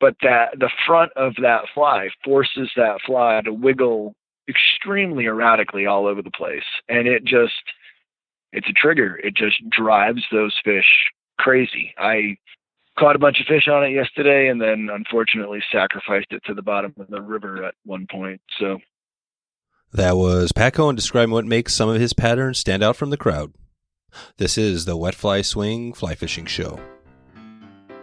but that the front of that fly forces that fly to wiggle extremely erratically all over the place. And it's a trigger. It just drives those fish crazy. I caught a bunch of fish on it yesterday and then unfortunately sacrificed it to the bottom of the river at one point. So that was Pat Cohen describing what makes some of his patterns stand out from the crowd. This is the Wet Fly Swing Fly Fishing Show.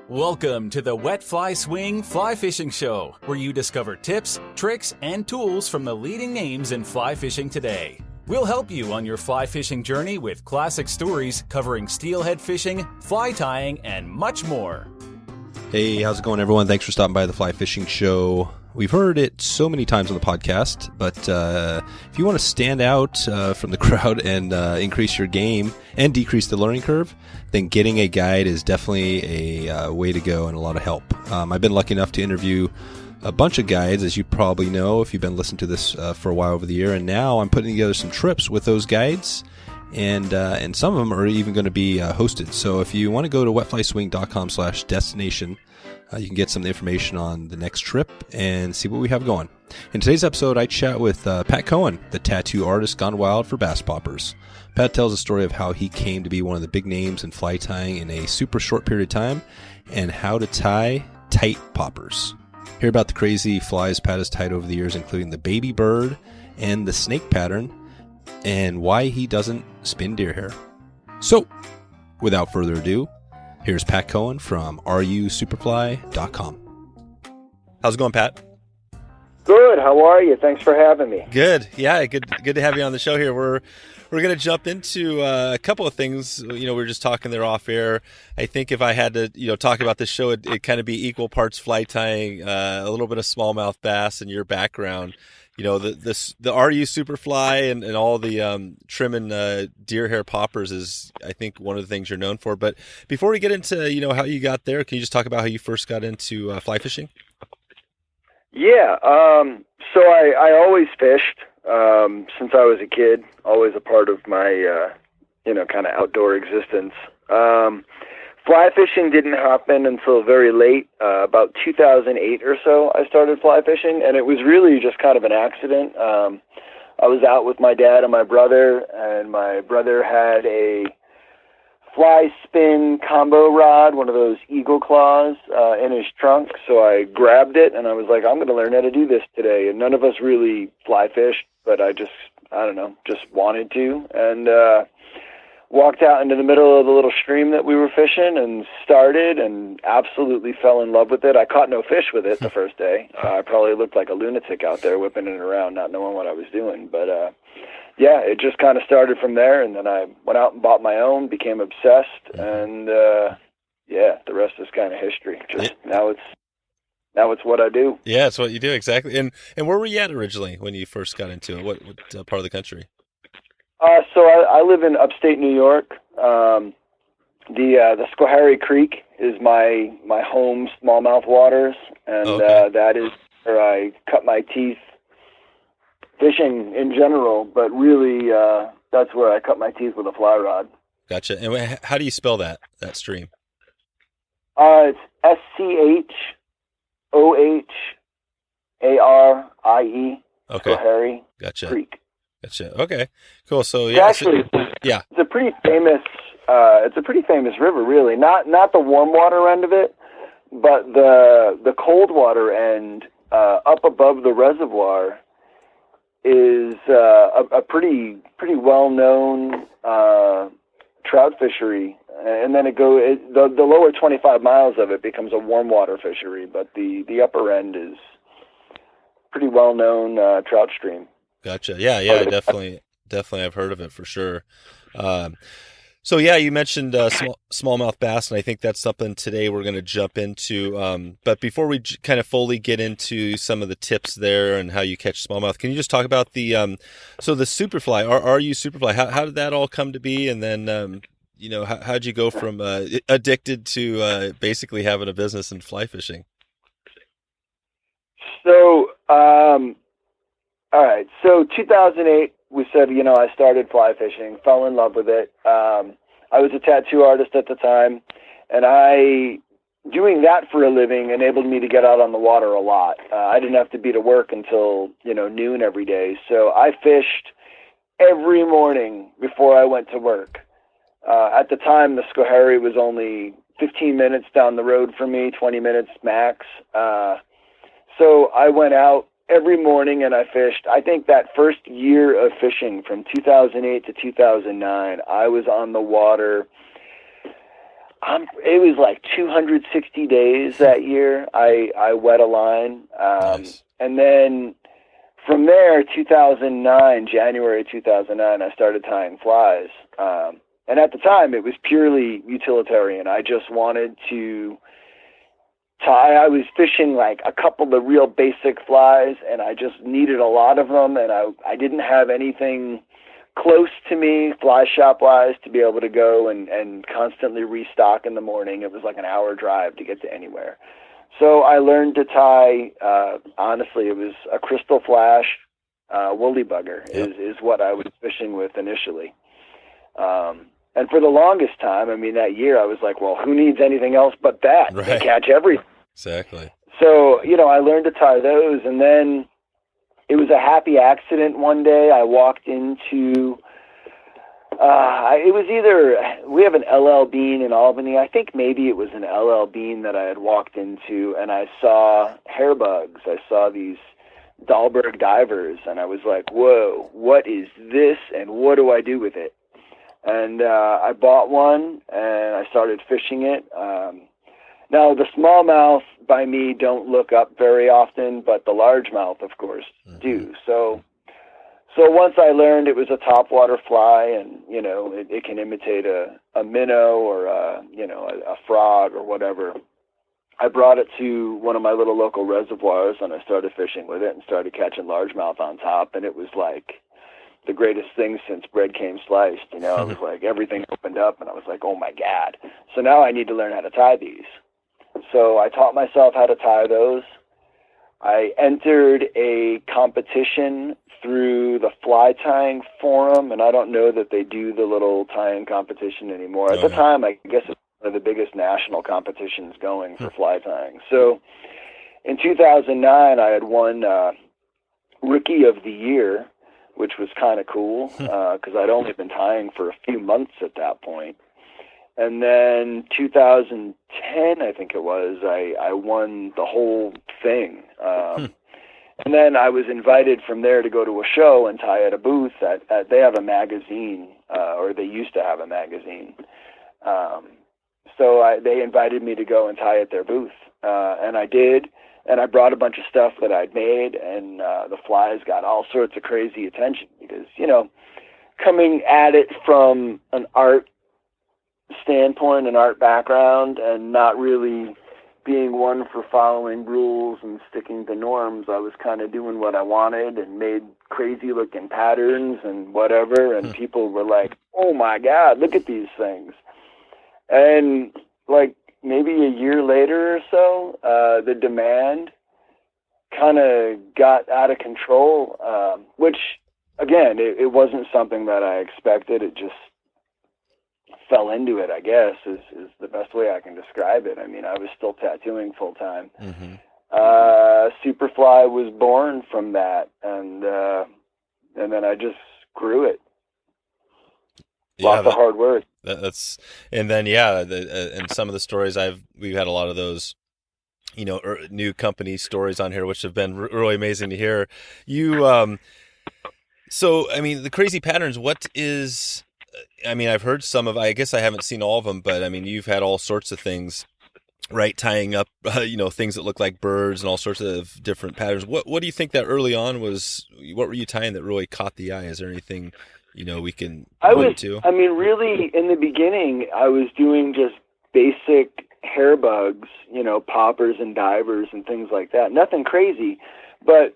Welcome to the Wet Fly Swing Fly Fishing Show, where you discover tips, tricks, and tools from the leading names in fly fishing today. We'll help you on your fly fishing journey with classic stories covering steelhead fishing, fly tying, and much more. Hey, how's it going, everyone? Thanks for stopping by the Fly Fishing Show. We've heard it so many times on the podcast, but if you want to stand out from the crowd and increase your game and decrease the learning curve, then getting a guide is definitely a way to go and a lot of help. I've been lucky enough to interview a bunch of guides, as you probably know if you've been listening to this for a while over the year, and now I'm putting together some trips with those guides, and some of them are even going to be hosted. So if you want to go to wetflyswing.com/destination, you can get some information on the next trip and see what we have going. In today's episode, I chat with Pat Cohen, the tattoo artist gone wild for bass poppers. Pat tells a story of how he came to be one of the big names in fly tying in a super short period of time and how to tie tight poppers. Hear about the crazy flies Pat has tied over the years, including the baby bird and the snake pattern, and why he doesn't spin deer hair. So, without further ado, here's Pat Cohen from rusuperfly.com. How's it going, Pat? good. How are you? Thanks for having me. Good. Yeah, good to have you on the show here. We're going to jump into a couple of things. We were just talking there off air. I think if I had to, talk about this show, it'd kind of be equal parts fly tying, a little bit of smallmouth bass and your background. The RU Superfly and all the trimming deer hair poppers is, I think, one of the things you're known for. But before we get into, how you got there, can you just talk about how you first got into fly fishing? Yeah. So I always fished since I was a kid, always a part of my, kind of outdoor existence. Fly fishing didn't happen until very late, about 2008 or so. I started fly fishing, and it was really just kind of an accident. I was out with my dad and my brother had a fly spin combo rod, one of those eagle claws, in his trunk. So I grabbed it, and I was like, I'm going to learn how to do this today. And none of us really fly fished, but I just wanted to. And walked out into the middle of the little stream that we were fishing and started and absolutely fell in love with it. I caught no fish with it the first day. I probably looked like a lunatic out there whipping it around, not knowing what I was doing. But, it just kind of started from there. And then I went out and bought my own, became obsessed. And, the rest is kind of history. Now it's what I do. Yeah, it's what you do. Exactly. And where were you at originally when you first got into it? What part of the country? So I live in upstate New York. The Schoharie Creek is my home smallmouth waters, and that is where I cut my teeth fishing in general. But really, that's where I cut my teeth with a fly rod. Gotcha. And how do you spell that stream? It's Schoharie. Okay. Schoharie Gotcha. Creek. Gotcha. Okay. Cool. So It's a pretty famous river, really. Not the warm water end of it, but the cold water end up above the reservoir is a pretty well known trout fishery. And then the lower 25 miles of it becomes a warm water fishery, but the upper end is pretty well known trout stream. Gotcha. Yeah, definitely. I've heard of it for sure. So you mentioned smallmouth bass, and I think that's something today we're going to jump into. But before we kind of fully get into some of the tips there and how you catch smallmouth, can you just talk about the Superfly? RU Superfly? How did that all come to be? And then how'd you go from addicted to basically having a business in fly fishing? So. All right, so 2008, we said, I started fly fishing, fell in love with it. I was a tattoo artist at the time, and I doing that for a living enabled me to get out on the water a lot. I didn't have to be to work until, noon every day. So I fished every morning before I went to work. At the time, the Schoharie was only 15 minutes down the road from me, 20 minutes max. So I went out every morning and I fished. I think that first year of fishing from 2008 to 2009, I was on the water. It was like 260 days that year. I wet a line. Nice. And then from there, January 2009, I started tying flies. And at the time, it was purely utilitarian. I just wanted to tie. I was fishing like a couple of real basic flies, and I just needed a lot of them, and I didn't have anything close to me, fly shop-wise, to be able to go and constantly restock in the morning. It was like an hour drive to get to anywhere. So I learned to tie, honestly, it was a Crystal Flash woolly bugger is what I was fishing with initially. And for the longest time, that year I was like, well, who needs anything else but that? Right. They catch everything. Exactly. So, I learned to tie those, and then it was a happy accident one day. I walked into, it was either, we have an LL Bean in Albany. I think maybe it was an LL Bean that I had walked into, and I saw hair bugs. I saw these Dahlberg divers, and I was like, whoa, what is this, and what do I do with it? And I bought one, and I started fishing it. Now, the smallmouth by me don't look up very often, but the largemouth, of course, do. So once I learned it was a topwater fly, and it can imitate a minnow or a frog or whatever, I brought it to one of my little local reservoirs, and I started fishing with it and started catching largemouth on top, and it was like the greatest thing since bread came sliced. It was like everything opened up, and I was like, oh my God. So now I need to learn how to tie these. So I taught myself how to tie those. I entered a competition through the fly tying forum, and I don't know that they do the little tying competition anymore. At the time, I guess it's one of the biggest national competitions going for fly tying. So in 2009, I had won Rookie of the Year, which was kind of cool because I'd only been tying for a few months at that point. And then 2010, I think it was, I won the whole thing. And then I was invited from there to go to a show and tie at a booth. They have a magazine, or they used to have a magazine. So they invited me to go and tie at their booth. And I did. And I brought a bunch of stuff that I'd made, and the flies got all sorts of crazy attention because, coming at it from an art standpoint, an art background, and not really being one for following rules and sticking to norms, I was kind of doing what I wanted and made crazy looking patterns and whatever, and people were like, oh my God, look at these things. And like maybe a year later or so, the demand kind of got out of control, which again, it wasn't something that I expected. It just fell into it, I guess, is the best way I can describe it. I was still tattooing full time. Superfly was born from that, and then I just grew it. Lots of hard work. And then and some of the stories we've had a lot of those, new company stories on here, which have been really amazing to hear. You, so the crazy patterns. What is? I've heard some of. I guess I haven't seen all of them, but you've had all sorts of things, right? Tying up, things that look like birds and all sorts of different patterns. What do you think that early on was? What were you tying that really caught the eye? Is there anything we can point to? Really, in the beginning, I was doing just basic hair bugs, poppers and divers and things like that. Nothing crazy, but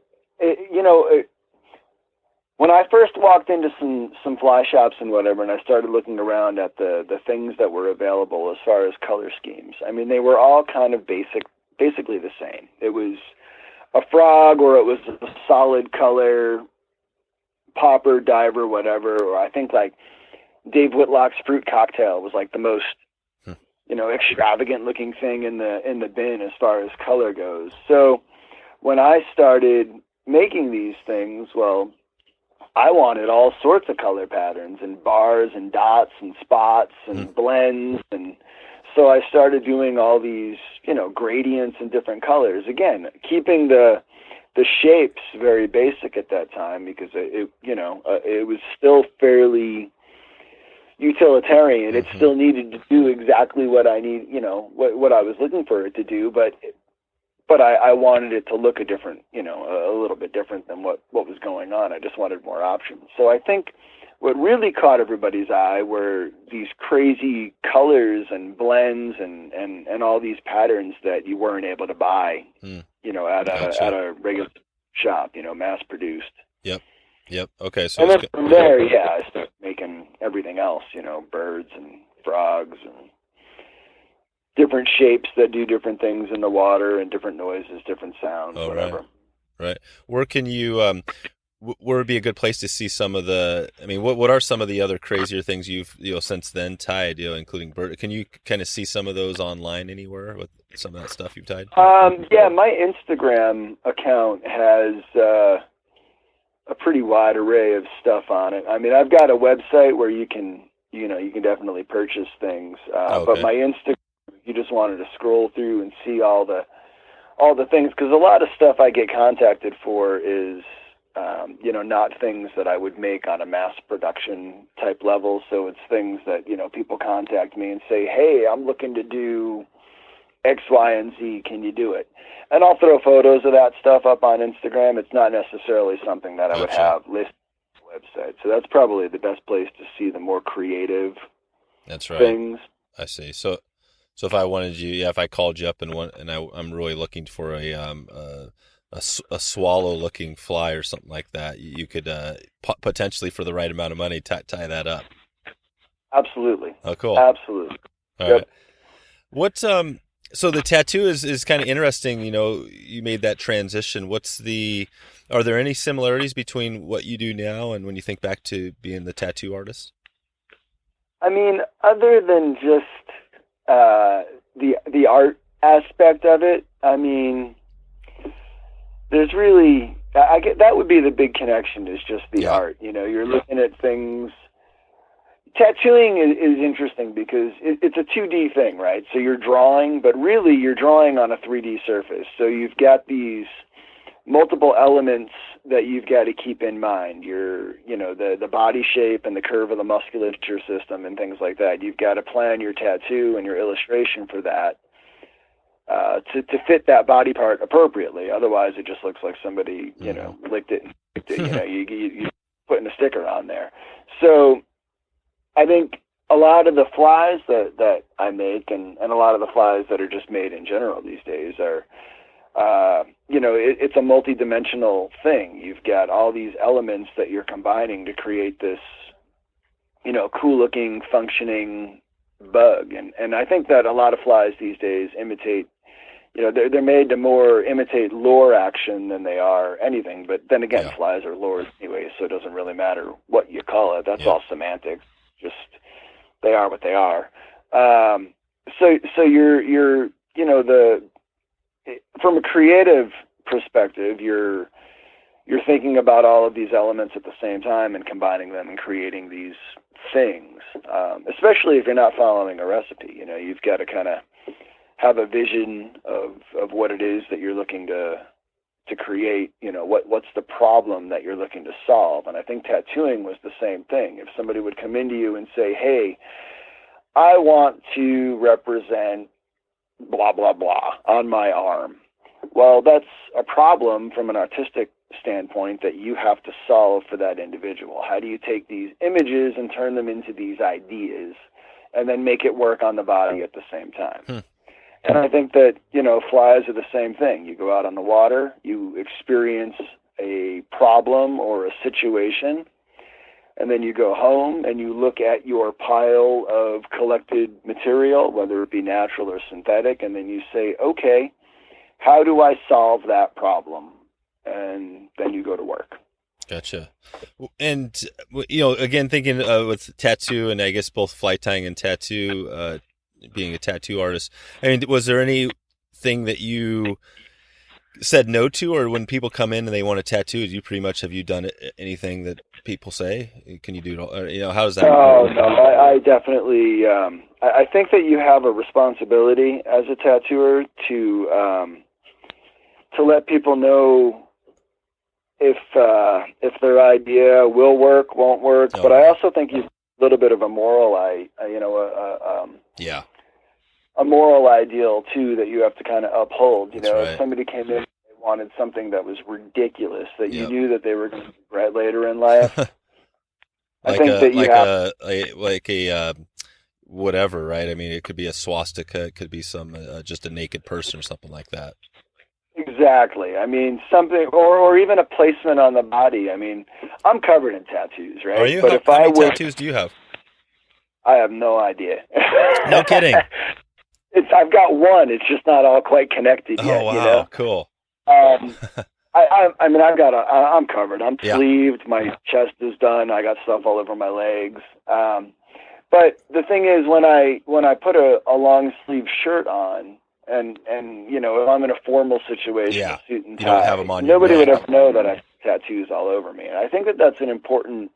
when I first walked into some fly shops and whatever, and I started looking around at the things that were available as far as color schemes, they were all kind of basically the same. It was a frog, or it was a solid color popper, diver, whatever. Or I think like Dave Whitlock's fruit cocktail was like the most extravagant looking thing in the bin as far as color goes. So when I started making these things, well, I wanted all sorts of color patterns and bars and dots and spots and blends. And so I started doing all these, gradients and different colors. Again, keeping the shapes very basic at that time, because it was still fairly utilitarian. It still needed to do exactly what I need, what I was looking for it to do, but I wanted it to look a little bit different than what was going on. I just wanted more options. So I think what really caught everybody's eye were these crazy colors and blends and all these patterns that you weren't able to buy, at a regular shop, mass produced. Yep. Okay. So and then from there, I started making everything else, birds and frogs and different shapes that do different things in the water and different noises, different sounds, whatever. Right. Where can you, where would be a good place to see some of what are some of the other crazier things you've, since then tied, including bird? Can you kind of see some of those online anywhere with some of that stuff you've tied? My Instagram account has, a pretty wide array of stuff on it. I mean, I've got a website where you can definitely purchase things. But my Instagram, you just wanted to scroll through and see all the things, because a lot of stuff I get contacted for is, not things that I would make on a mass production type level. So it's things that, people contact me and say, hey, I'm looking to do X, Y, and Z. Can you do it? And I'll throw photos of that stuff up on Instagram. It's not necessarily something that I would have listed on the website. So that's probably the best place to see the more creative things. I see. So if I wanted you, if I called you up and I'm really looking for a swallow-looking fly or something like that, you could potentially, for the right amount of money, tie that up. Absolutely. Oh, cool. Absolutely. All right. What so the tattoo is kind of interesting. You made that transition. Are there any similarities between what you do now and when you think back to being the tattoo artist? I mean, other than just the art aspect of it, I mean, there's really, that would be the big connection, is just the art. You're looking at things. Tattooing is interesting because it's a 2D thing, right? So you're drawing, but really you're drawing on a 3D surface. So you've got these multiple elements that you've got to keep in mind. The body shape and the curve of the musculature system and things like that. You've got to plan your tattoo and your illustration for that to fit that body part appropriately. Otherwise, it just looks like somebody licked it. You're putting a sticker on there. So I think a lot of the flies that I make and a lot of the flies that are just made in general these days are, it's a multi-dimensional thing. You've got all these elements that you're combining to create this, cool-looking, functioning bug. And I think that a lot of flies these days imitate, they're made to more imitate lure action than they are anything. But then again, flies are lures anyway, so it doesn't really matter what you call it. That's all semantics. Just they are what they are. So you're from a creative perspective, you're thinking about all of these elements at the same time and combining them and creating these things. Especially if you're not following a recipe, you've got to kind of have a vision of what it is that you're looking to create, what's the problem that you're looking to solve. And I think tattooing was the same thing. If somebody would come into you and say, hey, I want to represent blah, blah, blah on my arm. Well, that's a problem from an artistic standpoint that you have to solve for that individual. How do you take these images and turn them into these ideas and then make it work on the body at the same time? And I think that, flies are the same thing. You go out on the water, you experience a problem or a situation, and then you go home and you look at your pile of collected material, whether it be natural or synthetic, and then you say, okay, how do I solve that problem? And then you go to work. Gotcha. And, again, thinking with tattoo, and I guess both fly tying and tattoo, being a tattoo artist. I mean, was there anything that you said no to, or when people come in and they want a tattoo, have you done anything that people say? Can you do it all? Or, how does that work? No, I definitely, I think that you have a responsibility as a tattooer to let people know if their idea will work, won't work. Oh. But I also think you have a little bit of a moral, a moral ideal too that you have to kind of uphold. That's right. If somebody came in and they wanted something that was ridiculous, that you knew that they were going to regret later in life. Whatever, right? I mean, it could be a swastika, it could be some just a naked person or something like that. Exactly. I mean, something, or even a placement on the body. I mean, I'm covered in tattoos, right? Are you? But How many tattoos do you have? I have no idea. No kidding. I've got one. It's just not all quite connected yet. Oh wow, cool. I'm covered. I'm sleeved. My chest is done. I got stuff all over my legs. But the thing is, when I put a long sleeve shirt on, and if I'm in a formal situation, suit and tie, you don't have them on nobody your would neck. ever know that I have tattoos all over me. And I think that that's an important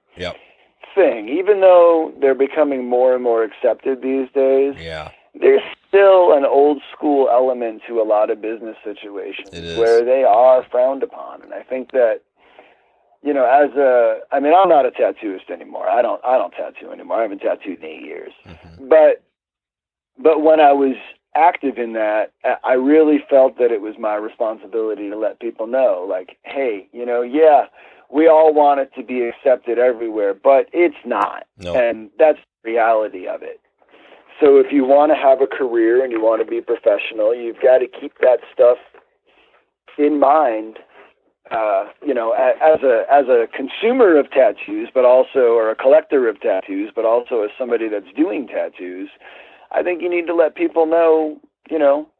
thing. Even though they're becoming more and more accepted these days, there's still an old school element to a lot of business situations where they are frowned upon. And I think that, I'm not a tattooist anymore. I don't tattoo anymore. I haven't tattooed in 8 years. Mm-hmm. But when I was active in that, I really felt that it was my responsibility to let people know, like, hey, we all want it to be accepted everywhere, but it's not. No. And that's the reality of it. So if you want to have a career and you want to be professional, you've got to keep that stuff in mind, as a consumer of tattoos, or a collector of tattoos, but also as somebody that's doing tattoos. I think you need to let people know,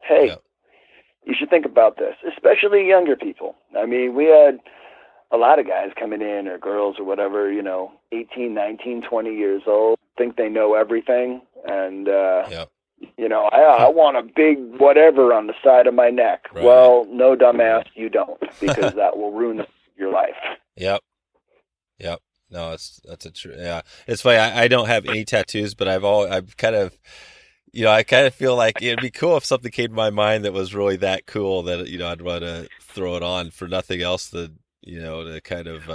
hey, you should think about this, especially younger people. I mean, we had a lot of guys coming in, or girls or whatever, 18, 19, 20 years old, think they know everything. And, I want a big whatever on the side of my neck. Right. Well, no, dumbass, you don't, because that will ruin your life. Yep. No, that's a true. Yeah. It's funny. I don't have any tattoos, but I've kind of, I kind of feel like it'd be cool if something came to my mind that was really that cool that, I'd want to throw it on for nothing else than, to kind of,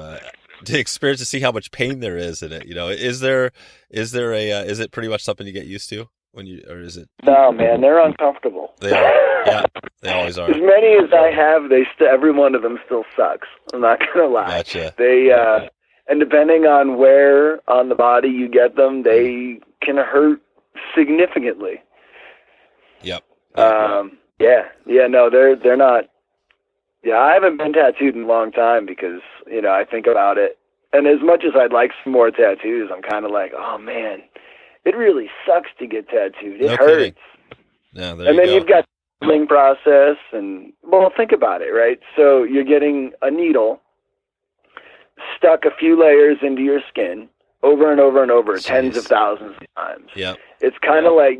to experience, to see how much pain there is in it. Is it pretty much something you get used to or is it? No, man, they're uncomfortable. They are. Yeah, they always are. As many as I have, every one of them still sucks. I'm not going to lie. Gotcha. And depending on where on the body you get them, they can hurt significantly. Yep. No, they're not. Yeah, I haven't been tattooed in a long time because, I think about it. And as much as I'd like some more tattoos, I'm kind of like, oh man, it really sucks to get tattooed. It hurts. Kidding. Yeah, and then you've got the healing process and, well, think about it, right? So you're getting a needle stuck a few layers into your skin over and over and over, tens of thousands of times. Yeah. It's kind of like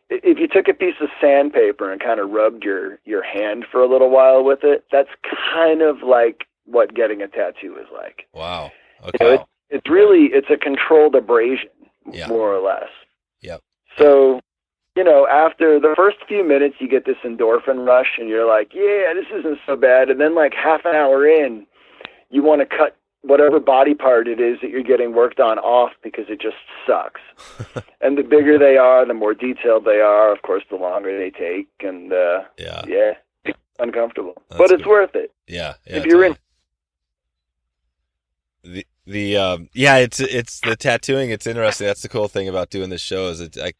if you took a piece of sandpaper and kind of rubbed your hand for a little while with it, that's kind of like what getting a tattoo is like. Wow. Okay. It's a controlled abrasion, more or less. Yep. So, after the first few minutes, you get this endorphin rush and you're like, yeah, this isn't so bad. And then like half an hour in, you want to cut whatever body part it is that you're getting worked on off because it just sucks. And the bigger they are, the more detailed they are, of course, the longer they take. And it's uncomfortable. But it's worth it. Yeah. If you're in. It's the tattooing. It's interesting. That's the cool thing about doing this show is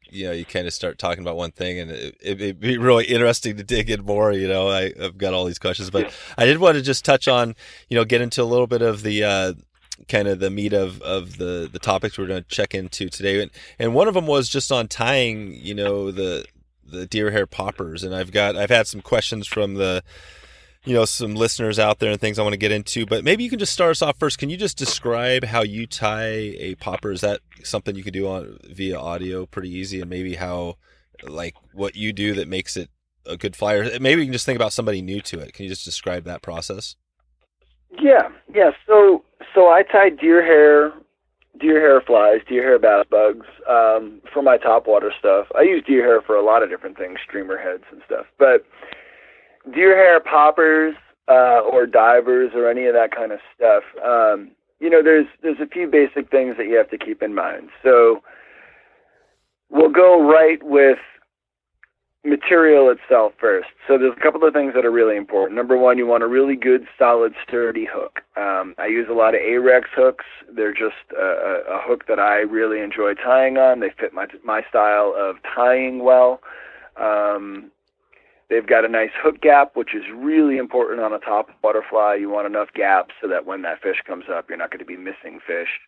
you kind of start talking about one thing and it'd be really interesting to dig in more. I've got all these questions, but I did want to just touch on, get into a little bit of the kind of the meat of the topics we're going to check into today. And one of them was just on tying, the deer hair poppers. And I've had some questions from the some listeners out there and things I want to get into, but maybe you can just start us off first. Can you just describe how you tie a popper? Is that something you can do via audio pretty easy, and maybe how, like, what you do that makes it a good flyer? Maybe you can just think about somebody new to it. Can you just describe that process? Yeah. So I tie deer hair flies, deer hair bass bugs, for my topwater stuff. I use deer hair for a lot of different things, streamer heads and stuff, but deer hair poppers, or divers or any of that kind of stuff. There's a few basic things that you have to keep in mind. So we'll go right with material itself first. So there's a couple of things that are really important. Number one, you want a really good, solid, sturdy hook. I use a lot of Arex hooks. They're just a hook that I really enjoy tying on. They fit my style of tying well. They've got a nice hook gap, which is really important on a top butterfly. You want enough gaps so that when that fish comes up, you're not going to be missing fish.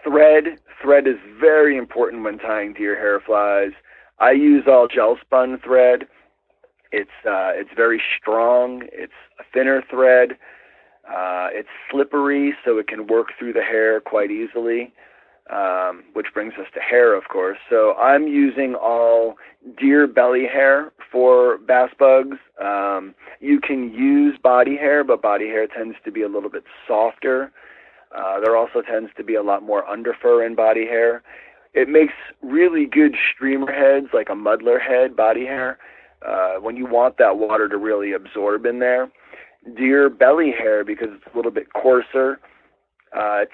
Thread is very important when tying deer hair flies. I use all gel spun thread. It's very strong. It's a thinner thread. It's slippery, so it can work through the hair quite easily. Which brings us to hair, of course. So I'm using all deer belly hair for bass bugs. You can use body hair, but body hair tends to be a little bit softer. There also tends to be a lot more underfur in body hair. It makes really good streamer heads, like a muddler head body hair, when you want that water to really absorb in there. Deer belly hair, because it's a little bit coarser,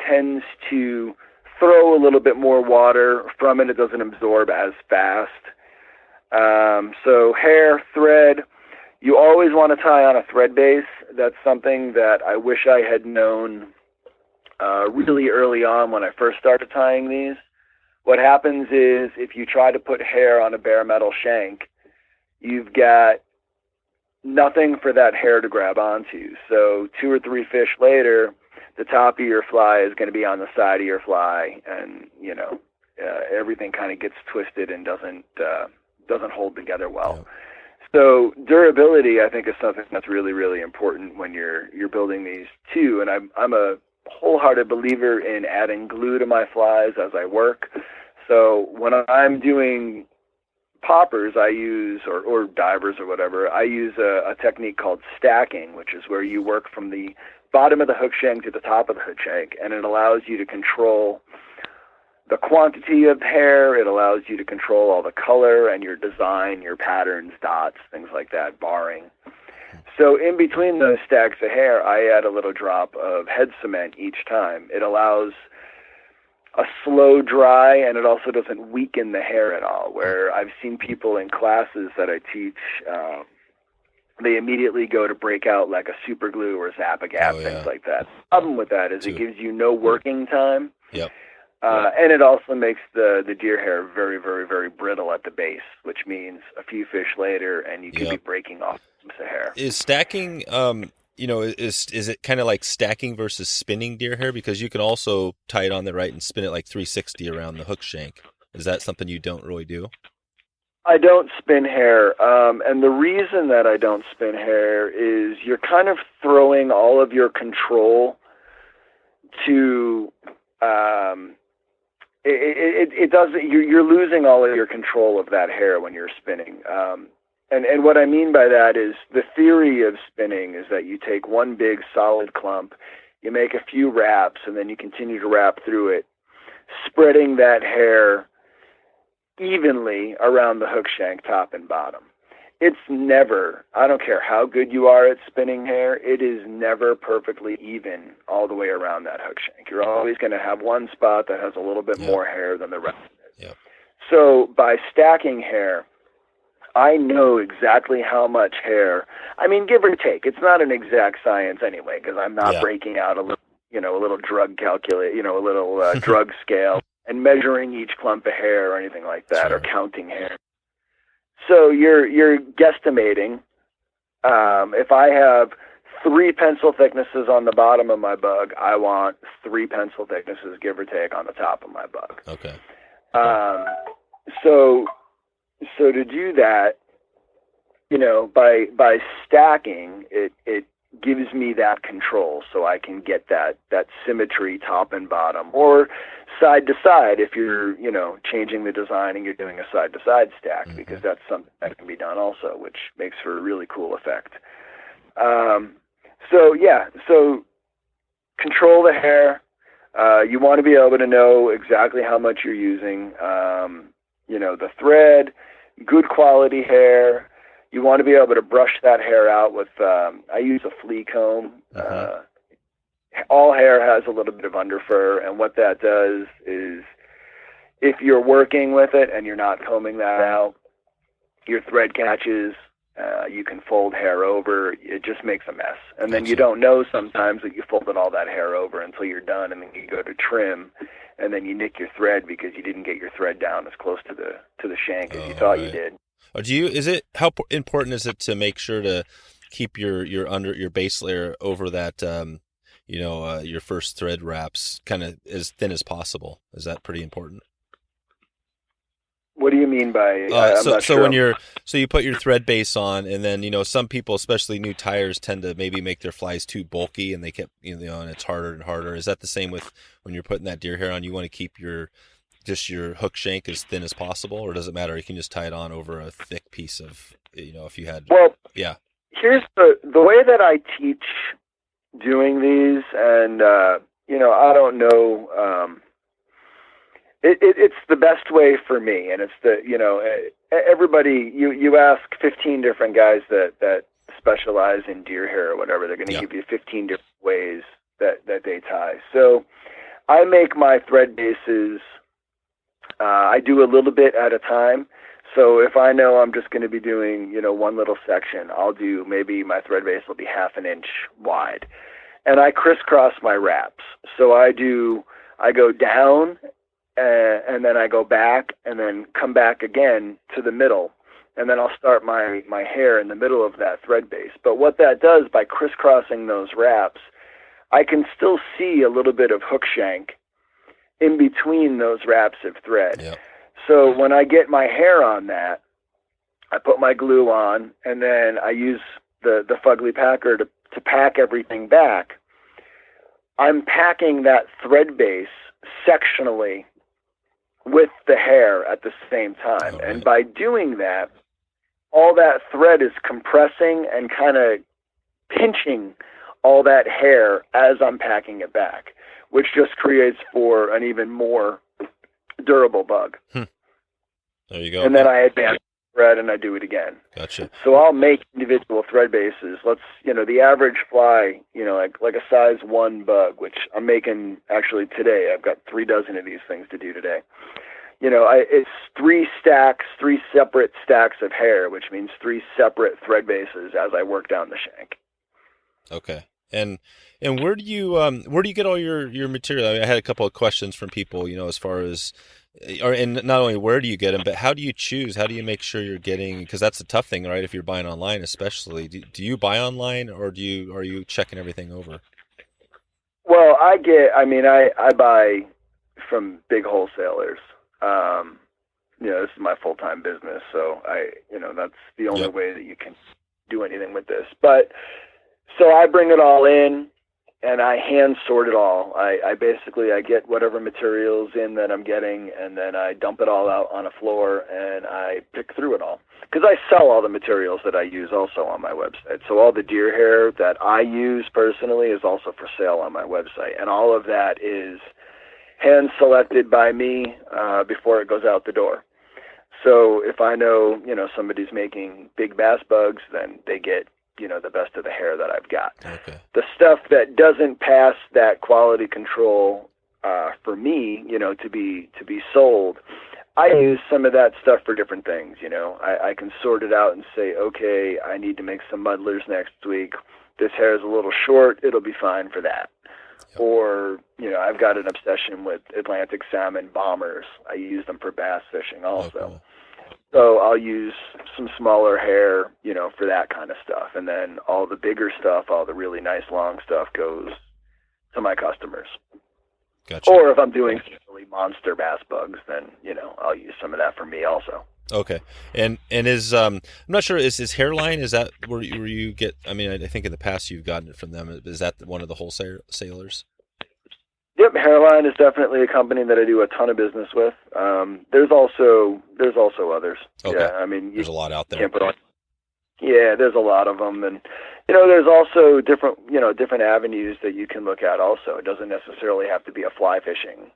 tends to throw a little bit more water from it. It doesn't absorb as fast. So hair, thread, you always want to tie on a thread base. That's something that I wish I had known really early on when I first started tying these. What happens is if you try to put hair on a bare metal shank, you've got nothing for that hair to grab onto. So 2 or 3 fish later, the top of your fly is going to be on the side of your fly, and everything kind of gets twisted and doesn't hold together well. Yeah. So durability, I think, is something that's really, really important when you're building these too. And I'm a wholehearted believer in adding glue to my flies as I work. So when I'm doing poppers, I use, or divers or whatever, I use a technique called stacking, which is where you work from the bottom of the hook shank to the top of the hook shank, and it allows you to control the quantity of hair. It allows you to control all the color and your design, your patterns, dots, things like that, barring. So in between those stacks of hair, I add a little drop of head cement each time. It allows a slow dry, and it also doesn't weaken the hair at all, where I've seen people in classes that I teach, they immediately go to break out like a super glue or Zap-A-Gap, things like that. The problem with that is it gives you no working time. Yep. And it also makes the deer hair very, very, very brittle at the base, which means a few fish later and you could be breaking off the hair. Is stacking, is it kind of like stacking versus spinning deer hair? Because you can also tie it on there, right, and spin it like 360 around the hook shank. Is that something you don't really do? I don't spin hair, and the reason that I don't spin hair is you're kind of throwing all of your control to it doesn't. You're losing all of your control of that hair when you're spinning. And what I mean by that is the theory of spinning is that you take one big solid clump, you make a few wraps, and then you continue to wrap through it, spreading that hair evenly around the hook shank, top and bottom. It's never, I don't care how good you are at spinning hair, it is never perfectly even all the way around that hook shank. You're always going to have one spot that has a little bit more hair than the rest of it. Yep. So by stacking hair, I know exactly how much hair, I mean, give or take. It's not an exact science anyway, because I'm not breaking out a little drug calculate, a little drug scale and measuring each clump of hair or anything like that, or counting hair. So you're guesstimating. If I have 3 pencil thicknesses on the bottom of my bug, I want 3 pencil thicknesses, give or take, on the top of my bug. Okay. So to do that, by stacking, it gives me that control, so I can get that symmetry top and bottom, or side to side if you're, changing the design and you're doing a side to side stack, because that's something that can be done also, which makes for a really cool effect. So control the hair. You want to be able to know exactly how much you're using. The thread, good quality hair. You want to be able to brush that hair out with, I use a flea comb. All hair has a little bit of underfur, and what that does is, if you're working with it and you're not combing that out, your thread catches, you can fold hair over, it just makes a mess. And then you don't know sometimes that you folded all that hair over until you're done, and then you go to trim, and then you nick your thread because you didn't get your thread down as close to the shank as you thought you did. How important is it to make sure to keep your base layer over that, your first thread wraps kind of as thin as possible? Is that pretty important? What do you mean by? When you put your thread base on, and then some people, especially new tyers, tend to maybe make their flies too bulky, and they kept and it's harder and harder. Is that the same with when you're putting that deer hair on? You want to keep your hook shank as thin as possible, or does it matter? You can just tie it on over a thick piece of if you had. Well, yeah. Here's the way that I teach doing these, and I don't know. It's the best way for me, and it's everybody. You ask 15 different guys that specialize in deer hair or whatever, they're going to give you 15 different ways that they tie. So I make my thread bases. I do a little bit at a time. So if I know I'm just going to be doing one little section, I'll do, maybe my thread base will be half an inch wide, and I crisscross my wraps. So I go down. And then I go back and then come back again to the middle, and then I'll start my hair in the middle of that thread base. But what that does, by crisscrossing those wraps, I can still see a little bit of hook shank in between those wraps of thread. Yep. So when I get my hair on that, I put my glue on, and then I use the Fugly Packer to pack everything back. I'm packing that thread base sectionally with the hair at the same time. Oh, right. And by doing that, all that thread is compressing and kind of pinching all that hair as I'm packing it back, which just creates for an even more durable bug. There you go. And then I advance the thread and I do it again. Gotcha. So I'll make individual thread bases. The average fly, like a size 1 bug, which I'm making actually today. I've got 3 dozen of these things to do today. It's 3 separate stacks of hair, which means 3 separate thread bases as I work down the shank. Okay. And where do you get all your material? I had a couple of questions from people, as far as, and not only where do you get them, but how do you choose? How do you make sure you're getting? Because that's the tough thing, right? If you're buying online, especially, do you buy online, or are you checking everything over? Well, I buy from big wholesalers. This is my full-time business, so that's the only way that you can do anything with this. But so I bring it all in and I hand sort it all. I basically get whatever materials in that I'm getting, and then I dump it all out on a floor and I pick through it all. Because I sell all the materials that I use also on my website. So all the deer hair that I use personally is also for sale on my website. And all of that is hand selected by me before it goes out the door. So if I know, somebody's making big bass bugs, then they get, the best of the hair that I've got. Okay. The stuff that doesn't pass that quality control for me, to be sold, I use some of that stuff for different things. I can sort it out and say, okay, I need to make some muddlers next week. This hair is a little short. It'll be fine for that. Yep. Or, I've got an obsession with Atlantic salmon bombers. I use them for bass fishing also. Okay. So I'll use some smaller hair, for that kind of stuff. And then all the bigger stuff, all the really nice long stuff goes to my customers. Gotcha. Or if I'm doing really monster bass bugs, then, I'll use some of that for me also. Okay. And is I'm not sure, is his hairline, is that where you get, I mean, I think in the past you've gotten it from them. Is that one of the wholesalers? Yep, Hairline is definitely a company that I do a ton of business with. There's also others. Okay. Yeah, I mean, There's a lot out there. Can't put on. Yeah, there's a lot of them, and there's also different avenues that you can look at. Also, it doesn't necessarily have to be a fly fishing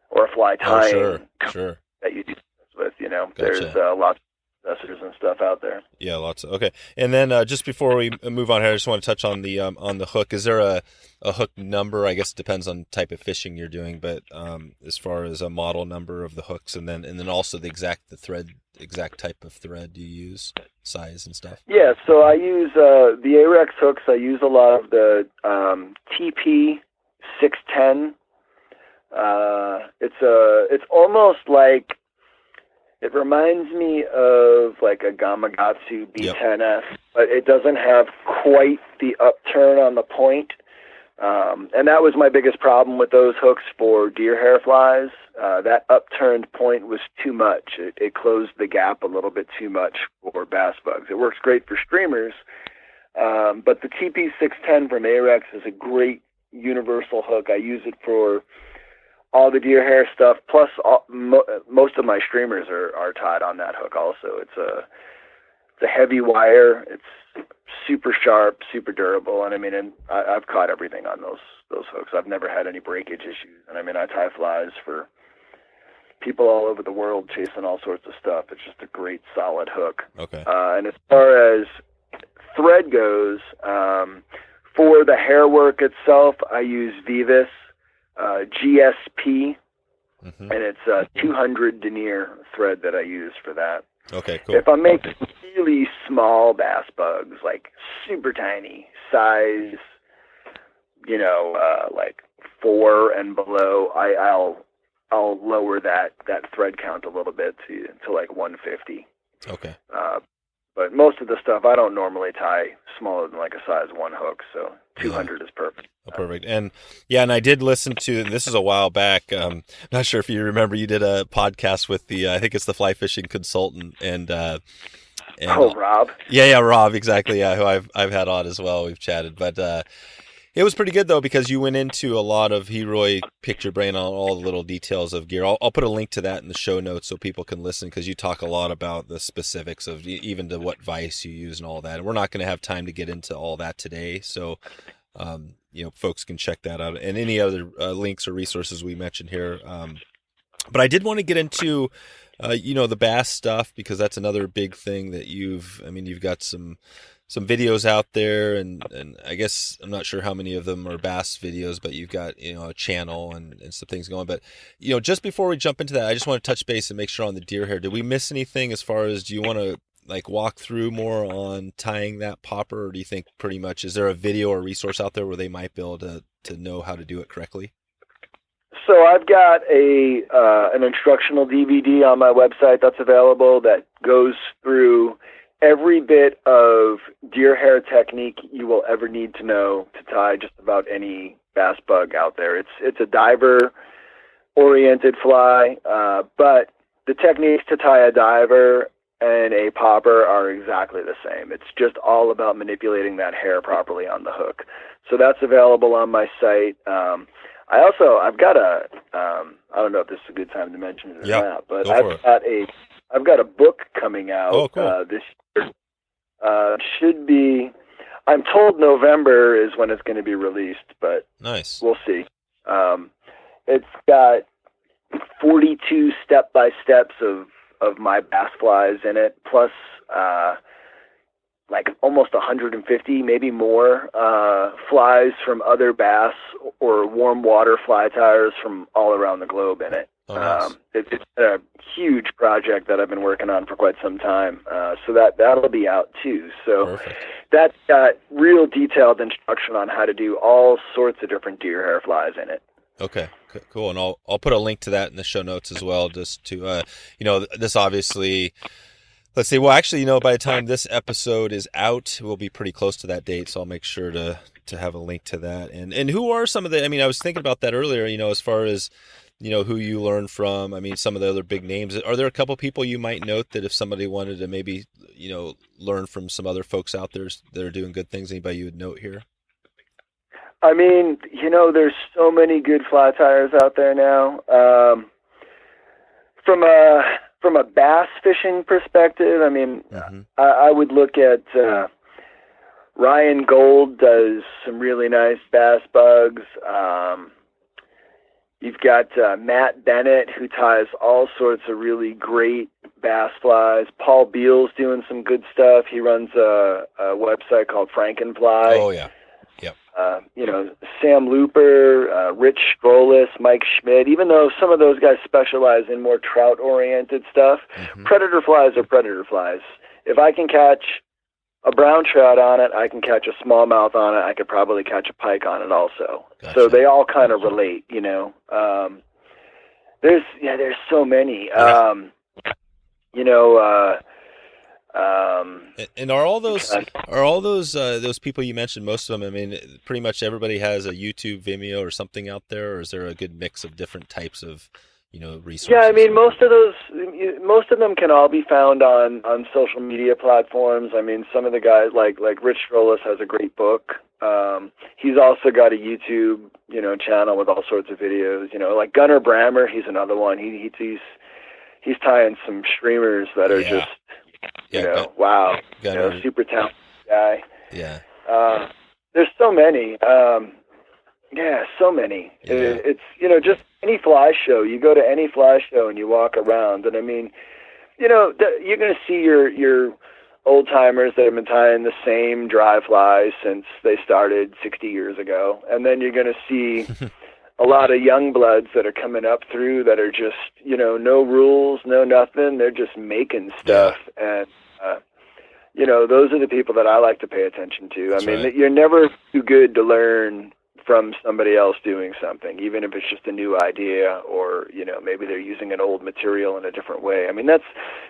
or a fly tying Sure. that you do business with. Gotcha. There's lots of assessors and stuff out there. Yeah, lots of, okay. And then just before we move on here, I just want to touch on the hook. Is there a hook number? I guess it depends on type of fishing you're doing, but as far as a model number of the hooks, and then also the exact type of thread you use, size and stuff. Yeah, so I use the Arex hooks. I use a lot of the TP 610. It's almost like, it reminds me of like a Gamakatsu B10S, but it doesn't have quite the upturn on the point. And that was my biggest problem with those hooks for deer hair flies. That upturned point was too much. It closed the gap a little bit too much for bass bugs. It works great for streamers, but the TP610 from Arex is a great universal hook. I use it for all the deer hair stuff, plus most of my streamers are tied on that hook also. It's a heavy wire. It's super sharp, super durable, and I've caught everything on those hooks. I've never had any breakage issues, and I tie flies for people all over the world chasing all sorts of stuff. It's just a great, solid hook. Okay. And as far as thread goes, for the hair work itself, I use Vivis GSP, and it's a 200 denier thread that I use for that. Okay, cool. If I'm making really small bass bugs, like super tiny, size, like 4 and below, I'll lower that thread count a little bit to like 150. Okay. But most of the stuff I don't normally tie smaller than like a size 1 hook, so 200 is perfect. Oh, perfect. And I did listen to, this is a while back. Not sure if you remember, you did a podcast with I think it's the fly fishing consultant and Rob. Yeah, Rob, exactly. Yeah, who I've had on as well. We've chatted, but it was pretty good though, because you went into a lot of, he really picked your brain on all the little details of gear. I'll put a link to that in the show notes so people can listen, because you talk a lot about the specifics of even to what vise you use and all that. And we're not going to have time to get into all that today. So, folks can check that out, and any other links or resources we mentioned here. But I did want to get into, the bass stuff, because that's another big thing that you've got some videos out there, and I guess I'm not sure how many of them are bass videos, but you've got, a channel and some things going. But, just before we jump into that, I just want to touch base and make sure on the deer hair. Did we miss anything as far as, do you want to like walk through more on tying that popper, or do you think pretty much, is there a video or resource out there where they might be able to know how to do it correctly? So I've got an instructional DVD on my website that's available that goes through every bit of deer hair technique you will ever need to know to tie just about any bass bug out there. It's a diver oriented fly, but the techniques to tie a diver and a popper are exactly the same. It's just all about manipulating that hair properly on the hook. So that's available on my site. I've got I don't know if this is a good time to mention it or not, but I've got a book coming out this year. Should be, I'm told November is when it's going to be released, but nice. We'll see. It's got 42 step-by-steps of my bass flies in it, plus like almost 150, maybe more, flies from other bass or warm water fly tyers from all around the globe in it. Oh, nice. It's a huge project that I've been working on for quite some time, so that'll be out too. So perfect. That's got real detailed instruction on how to do all sorts of different deer hair flies in it. Okay, cool. And I'll put a link to that in the show notes as well, just to, this obviously, let's see, well, actually, by the time this episode is out, we'll be pretty close to that date, so I'll make sure to have a link to that. And who are some of the, I was thinking about that earlier, as far as who you learn from? I mean, some of the other big names. Are there a couple people you might note that if somebody wanted to maybe, learn from some other folks out there that are doing good things, anybody you would note here? I mean, there's so many good fly tyers out there now. From a bass fishing perspective, I mean, I would look at Ryan Gold does some really nice bass bugs. You've got Matt Bennett, who ties all sorts of really great bass flies. Paul Beal's doing some good stuff. He runs a website called Frankenfly. Oh, yeah. Yep. Sam Looper, Rich Strolis, Mike Schmidt, even though some of those guys specialize in more trout-oriented stuff, predator flies are predator flies. If I can catch a brown trout on it, I can catch a smallmouth on it. I could probably catch a pike on it also. Gotcha. So they all kind of relate, There's so many. Yeah. And are all those people you mentioned, most of them, I mean, pretty much everybody has a YouTube, Vimeo, or something out there, or is there a good mix of different types of, resources? Yeah, I mean, most of them can all be found on social media platforms. I mean, some of the guys, like Rich Strolis has a great book. He's also got a YouTube, channel with all sorts of videos. Like Gunnar Brammer, he's another one. He's tying some streamers that are just, wow, super talented guy. Yeah. There's so many. So many. Yeah. It's, just any fly show. You go to any fly show and you walk around, and I mean, you're going to see your old timers that have been tying the same dry flies since they started 60 years ago, and then you're going to see a lot of young bloods that are coming up through that are just, no rules, no nothing. They're just making stuff, and those are the people that I like to pay attention to. That's I mean, right. You're never too good to learn from somebody else doing something, even if it's just a new idea or, maybe they're using an old material in a different way. I mean, that's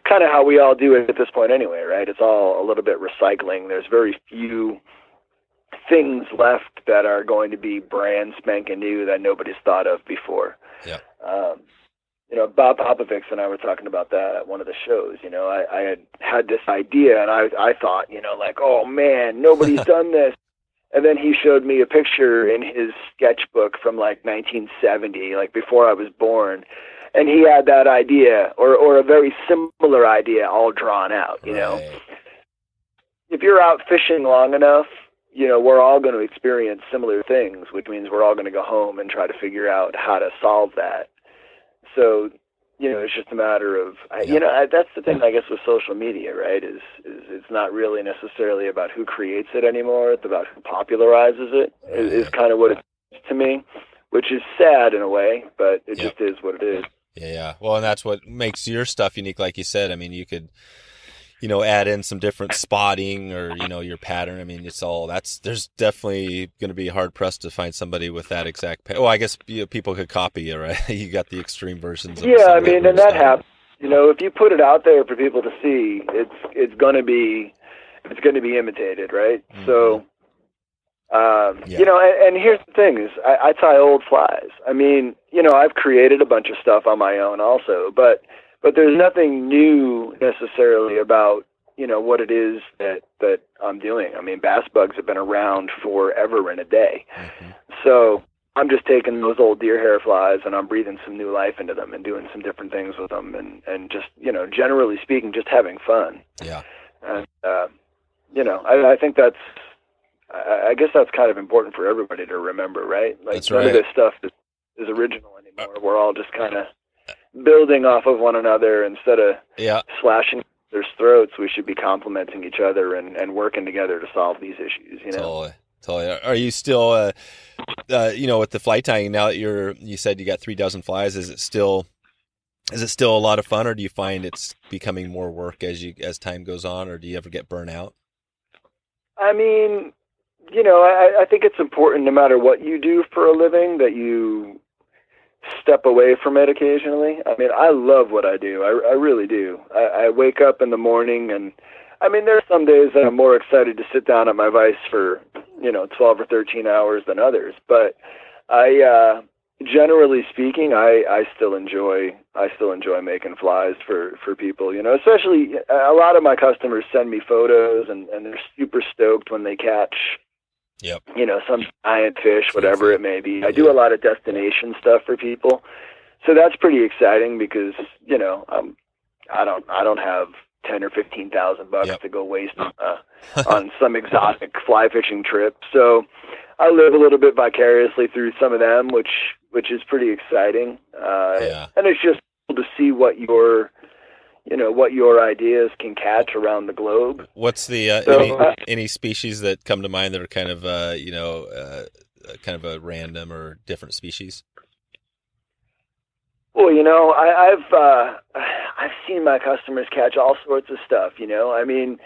kind of how we all do it at this point anyway, right? It's all a little bit recycling. There's very few things left that are going to be brand spanking new that nobody's thought of before. Yeah. Bob Popovics and I were talking about that at one of the shows. I had this idea, and I thought, oh man, nobody's done this. And then he showed me a picture in his sketchbook from like 1970, like before I was born. And he had that idea or a very similar idea all drawn out, Right. If you're out fishing long enough, we're all going to experience similar things, which means we're all going to go home and try to figure out how to solve that. So, it's just a matter of, that's the thing, I guess, with social media, right, is it's not really necessarily about who creates it anymore. It's about who popularizes it, is kind of what it is to me, which is sad in a way, but it just is what it is. Yeah. Well, and that's what makes your stuff unique, like you said. I mean, you could, add in some different spotting or, your pattern. I mean, there's definitely going to be hard pressed to find somebody with that exact I guess people could copy you, right? You got the extreme versions of I mean, and that happens. If you put it out there for people to see, it's going to be imitated, right? Mm-hmm. So, and here's the thing is I tie old flies. I mean, I've created a bunch of stuff on my own also, but there's nothing new necessarily about, what it is that I'm doing. I mean, bass bugs have been around forever and a day. Mm-hmm. So I'm just taking those old deer hair flies and I'm breathing some new life into them and doing some different things with them and just, generally speaking, just having fun. Yeah. And, I think I guess that's kind of important for everybody to remember, right? Like that's none right. of this stuff is original anymore. We're all just kind of building off of one another instead of slashing their throats. We should be complimenting each other and working together to solve these issues. Totally. Are you still, with the fly tying now that you said you got 3 dozen flies? Is it still a lot of fun, or do you find it's becoming more work as time goes on, or do you ever get burnt out? I mean, I think it's important no matter what you do for a living that you step away from it occasionally. I mean, I love what I do. I really do. I wake up in the morning and, I mean, there's some days that I'm more excited to sit down at my vise for, 12 or 13 hours than others. But I generally speaking, I still enjoy making flies for people, especially a lot of my customers send me photos and they're super stoked when they catch, Yep. Some giant fish, whatever it may be. I do a lot of destination stuff for people. So that's pretty exciting because, I don't have 10 or 15,000 bucks to go waste on some exotic fly fishing trip. So I live a little bit vicariously through some of them, which is pretty exciting. And it's just cool to see what your ideas can catch around the globe. What's the any species that come to mind that are kind of kind of a random or different species? Well, I've seen my customers catch all sorts of stuff. I mean,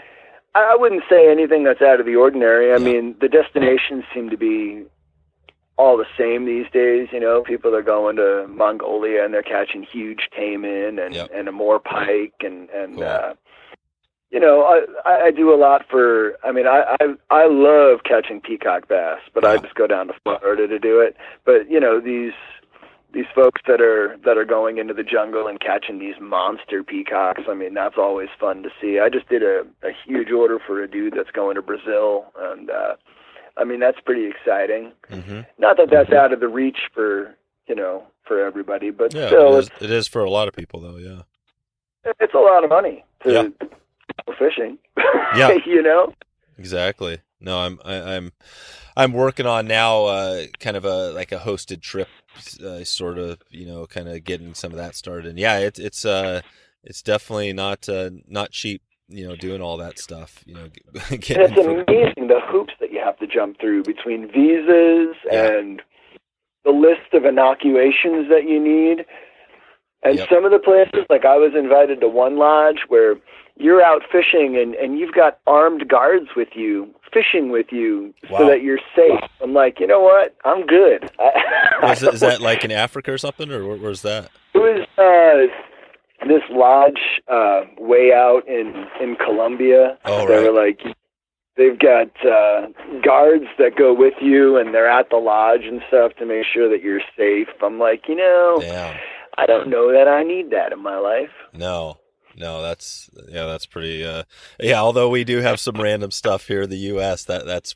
I wouldn't say anything that's out of the ordinary. I mean, the destinations seem to be all the same these days. People are going to Mongolia and they're catching huge taimen and a moor pike and cool. I do a lot for. I mean, I love catching peacock bass, but I just go down to Florida to do it. But these folks that are going into the jungle and catching these monster peacocks, I mean, that's always fun to see. I just did a huge order for a dude that's going to Brazil, and I mean, that's pretty exciting. Mm-hmm. Not that that's out of the reach for everybody, but still, it is for a lot of people, though. Yeah, it's a lot of money to go fishing. Yeah, exactly. No, I'm working on now, kind of a hosted trip, sort of, kind of getting some of that started. And yeah, it's definitely not cheap, doing all that stuff. It's amazing the hoops that you have to jump through between visas and the list of inoculations that you need. And some of the places, like I was invited to one lodge where you're out fishing and you've got armed guards with you, fishing with you, so that you're safe. I'm like, you know what? I'm good. Is that like in Africa or something, or where's that? It was this lodge way out in Colombia. Oh, they right. were like, they've got guards that go with you, and they're at the lodge and stuff to make sure that you're safe. I'm like, Damn. I don't know that I need that in my life. No, that's pretty. Although we do have some random stuff here in the U.S., that's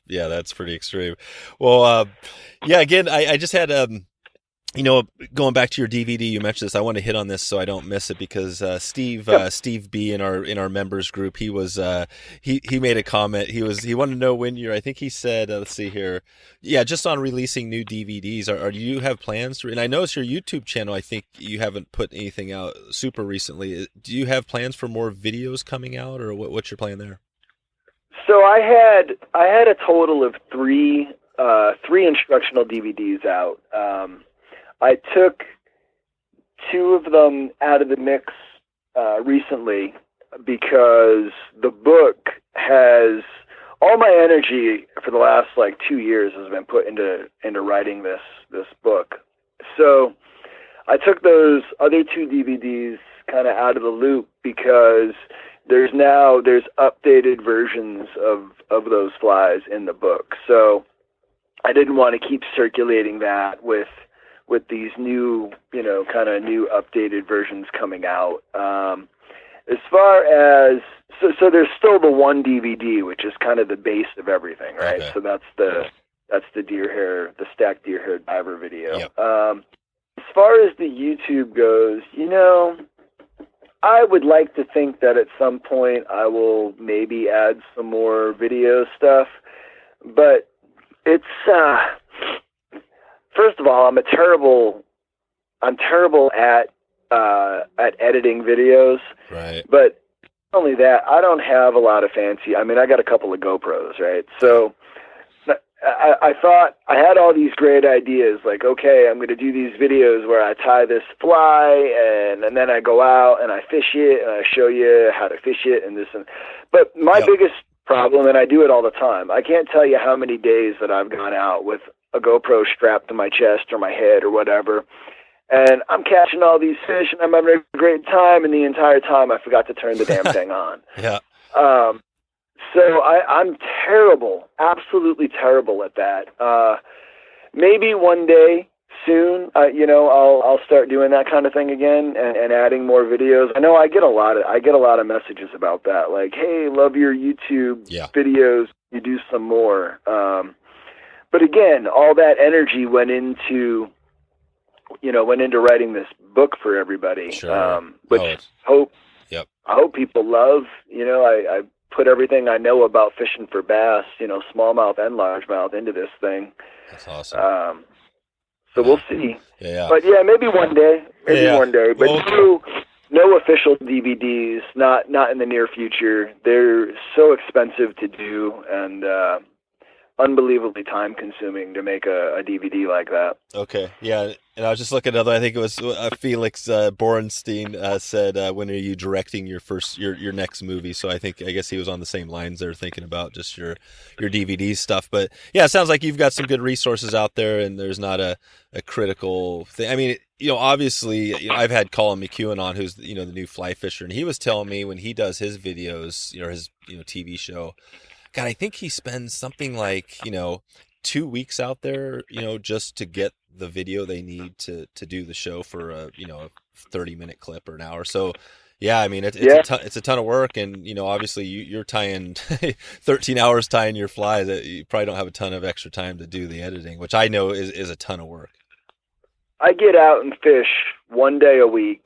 pretty extreme. Well, again, I just had going back to your DVD, you mentioned this. I want to hit on this so I don't miss it because Steve B in our members group, he was he made a comment. He wanted to know when I think he said, let's see here, just on releasing new DVDs. Are you have plans to? And I noticed your YouTube channel. I think you haven't put anything out super recently. Do you have plans for more videos coming out, or what's your plan there? So I had a total of three instructional DVDs out. I took two of them out of the mix recently because the book has all my energy for the last 2 years has been put into writing this book. So I took those other two DVDs kind of out of the loop because there's updated versions of those flies in the book. So I didn't want to keep circulating that with these new, kind of new updated versions coming out. As far as, so there's still the one DVD, which is kind of the base of everything, right? Okay. So that's the deer hair, the stacked deer hair diver video. Yep. As far as the YouTube goes, I would like to think that at some point I will maybe add some more video stuff, but it's, first of all, I'm terrible at editing videos. Right. But not only that, I don't have a lot of fancy. I mean, I got a couple of GoPros, right? So I thought I had all these great ideas, like, okay, I'm going to do these videos where I tie this fly and then I go out and I fish it and I show you how to fish it and this and. But my biggest problem, and I do it all the time, I can't tell you how many days that I've gone out with a GoPro strapped to my chest or my head or whatever, and I'm catching all these fish and I'm having a great time, and the entire time I forgot to turn the damn thing on. Yeah. So I'm terrible, absolutely terrible at that. Maybe one day soon, I'll start doing that kind of thing again and adding more videos. I know I get a lot of messages about that, like, hey, love your YouTube videos. You do some more. But again, all that energy went into writing this book for everybody, which I hope people love. I put everything I know about fishing for bass, smallmouth and largemouth, into this thing. That's awesome. So we'll see. Yeah. But maybe one day. One day. But no official DVDs, not in the near future. They're so expensive to do and unbelievably time consuming to make a DVD like that. Okay. Yeah. And I was just looking at I think it was Felix Borenstein said, when are you directing your next movie? So I guess he was on the same lines there, thinking about just your DVD stuff. But yeah, it sounds like you've got some good resources out there, and there's not a critical thing. I mean, obviously, I've had Colin McEwen on, who's the new fly fisher, and he was telling me when he does his videos, his TV show, God, I think he spends something like 2 weeks out there, just to get the video they need to do the show for a 30-minute clip or an hour. So yeah, I mean it's a ton of work, and obviously you're tying 13 hours tying your fly, that you probably don't have a ton of extra time to do the editing, which I know is a ton of work. I get out and fish one day a week,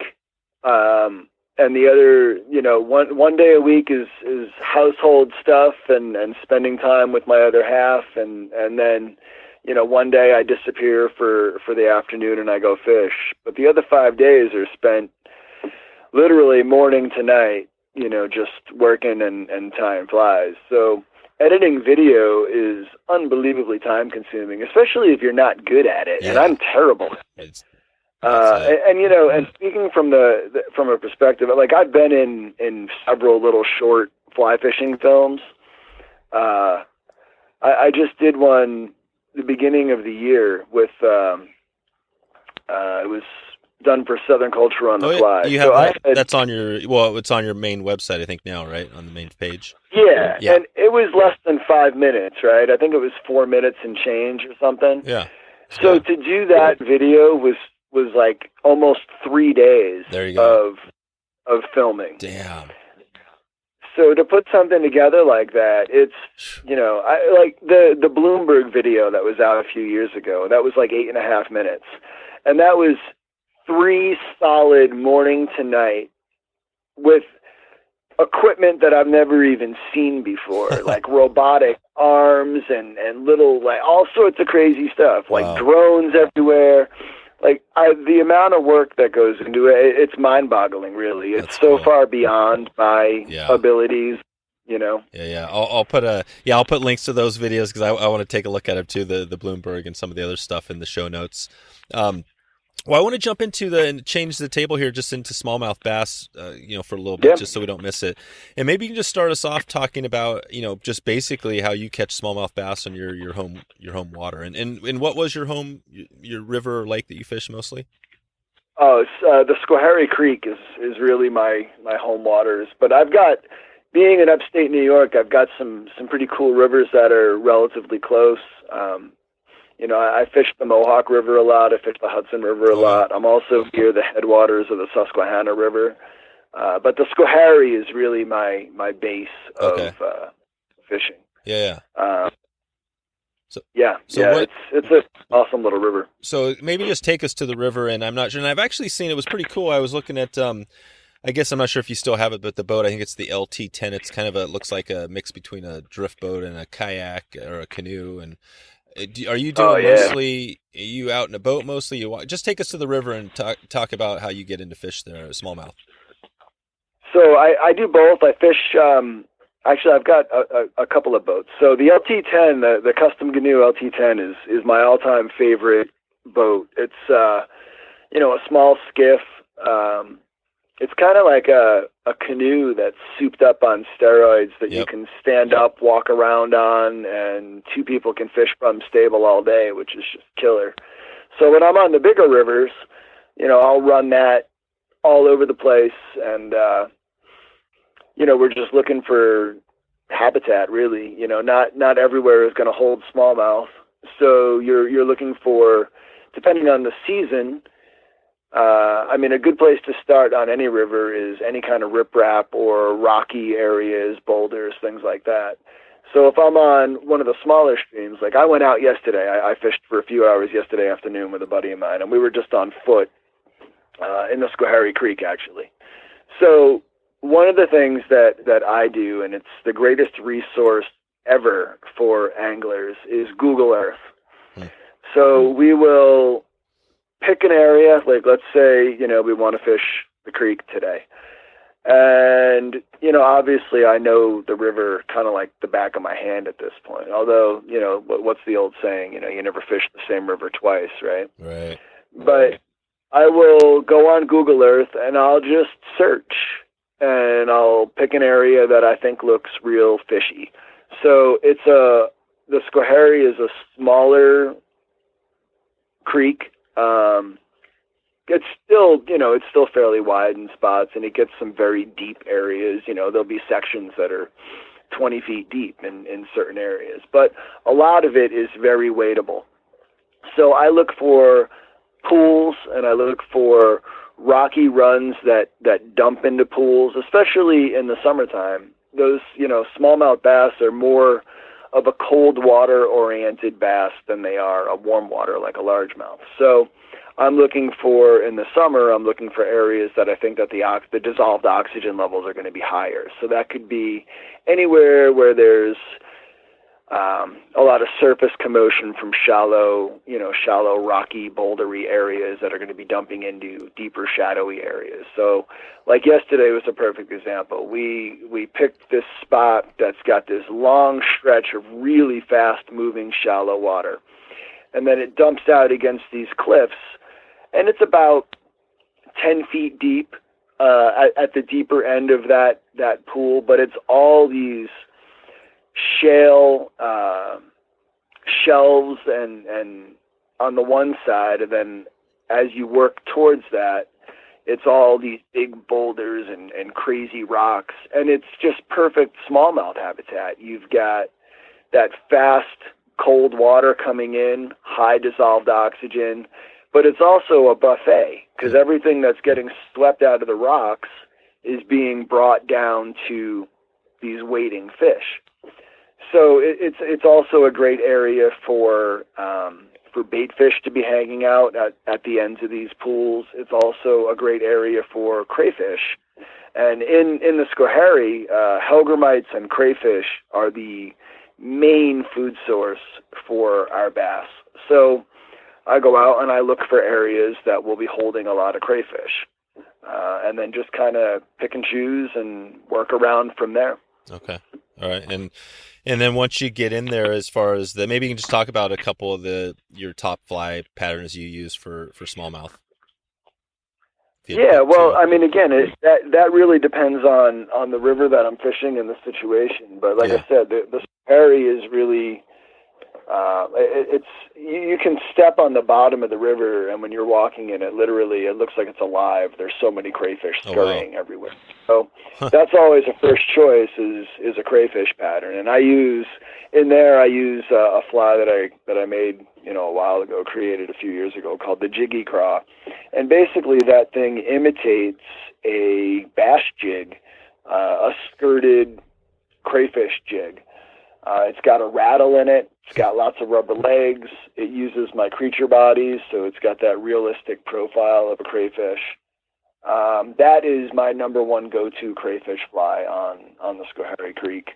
and the other, one day a week is household stuff and spending time with my other half, and then one day I disappear for the afternoon and I go fish. But the other 5 days are spent literally morning to night, just working and tying flies. So editing video is unbelievably time consuming, especially if you're not good at it. Yeah. And I'm terrible at it. And speaking from a perspective, like, I've been in several little short fly fishing films. I just did one the beginning of the year with it was done for Southern Culture on the Fly. You have that's on it's on your main website, I think, now, right? On the main page. Yeah, and it was less than 5 minutes, right? I think it was 4 minutes and change or something. Yeah. So to do that video was like almost 3 days of filming. Damn. So to put something together like that, it's, I like the Bloomberg video that was out a few years ago. That was like 8.5 minutes. And that was 3 solid morning to night with equipment that I've never even seen before, like robotic arms and little, like, all sorts of crazy stuff, like drones everywhere. Like, the amount of work that goes into it, it's mind-boggling, really. It's so far beyond my abilities, Yeah. I'll put links to those videos, because I want to take a look at it too, the Bloomberg and some of the other stuff in the show notes. Well, I want to jump into and change the table here just into smallmouth bass, for a little bit, just so we don't miss it. And maybe you can just start us off talking about, just basically how you catch smallmouth bass on your home water. And what was your river or lake that you fish mostly? Oh, it's, the Schoharie Creek is really my home waters. But being in upstate New York, I've got some pretty cool rivers that are relatively close. I fish the Mohawk River a lot. I fish the Hudson River a lot. I'm also near the headwaters of the Susquehanna River. But the Schoharie is really my base of fishing. Yeah. It's an awesome little river. So maybe just take us to the river, and I'm not sure. And I've actually seen, it was pretty cool. I was looking at, I guess I'm not sure if you still have it, but the boat, I think it's the LT-10. It's kind of looks like a mix between a drift boat and a kayak or a canoe. And are you doing mostly, are you out in a boat mostly? Just take us to the river and talk about how you get into fish there at smallmouth. So I do both. I fish, actually I've got a couple of boats. So the LT-10, the custom canoe LT-10 is my all-time favorite boat. It's, a small skiff. It's kind of like a canoe that's souped up on steroids that you can stand up, walk around on, and 2 people can fish from stable all day, which is just killer. So when I'm on the bigger rivers, I'll run that all over the place, and, we're just looking for habitat, really. Not everywhere is going to hold smallmouth. So you're looking to depending on the season, I mean, a good place to start on any river is any kind of riprap or rocky areas, boulders, things like that. So if I'm on one of the smaller streams, like I went out yesterday, I fished for a few hours yesterday afternoon with a buddy of mine, and we were just on foot in the Schoharie Creek, actually. So one of the things that I do, and it's the greatest resource ever for anglers, is Google Earth. So we will pick an area, like let's say, we want to fish the creek today. And, obviously I know the river kind of like the back of my hand at this point. Although, what's the old saying, you never fish the same river twice, right? Right. But I will go on Google Earth and I'll just search and I'll pick an area that I think looks real fishy. So the Schoharie is a smaller creek. It's still fairly wide in spots, and it gets some very deep areas. There'll be sections that are 20 feet deep in certain areas, but a lot of it is very wadeable. So I look for pools and I look for rocky runs that dump into pools, especially in the summertime. Those, smallmouth bass are more of a cold water oriented bass than they are a warm water like a largemouth. So I'm looking for, in the summer, I'm looking for areas that I think that the dissolved oxygen levels are going to be higher. So that could be anywhere where there's a lot of surface commotion from shallow, rocky, bouldery areas that are going to be dumping into deeper, shadowy areas. So, like yesterday was a perfect example. We picked this spot that's got this long stretch of really fast-moving shallow water, and then it dumps out against these cliffs, and it's about 10 feet deep at the deeper end of that pool, but it's all these shale shelves and on the one side, and then as you work towards that, it's all these big boulders and crazy rocks, and it's just perfect smallmouth habitat. You've got that fast cold water coming in, high dissolved oxygen, but it's also a buffet because everything that's getting swept out of the rocks is being brought down to these waiting fish. So it's also a great area for bait fish to be hanging out at the ends of these pools. It's also a great area for crayfish. And in the Schoharie, hellgrammites and crayfish are the main food source for our bass. So I go out and I look for areas that will be holding a lot of crayfish, and then just kind of pick and choose and work around from there. Okay. All right. And then once you get in there, as far as maybe you can just talk about a couple of your top fly patterns you use for smallmouth. Yeah, well, I mean, again, that really depends on the river that I'm fishing and the situation. But like I said, the Schoharie is really, you can step on the bottom of the river, and when you're walking in it, literally, it looks like it's alive. There's so many crayfish scurrying everywhere. So that's always a first choice is a crayfish pattern. And I use a fly that I made, a while ago, created a few years ago, called the Jiggy Craw. And basically that thing imitates a bass jig, a skirted crayfish jig. It's got a rattle in it. It's got lots of rubber legs. It uses my creature bodies, so it's got that realistic profile of a crayfish. That is my number one go-to crayfish fly on the Schoharie Creek.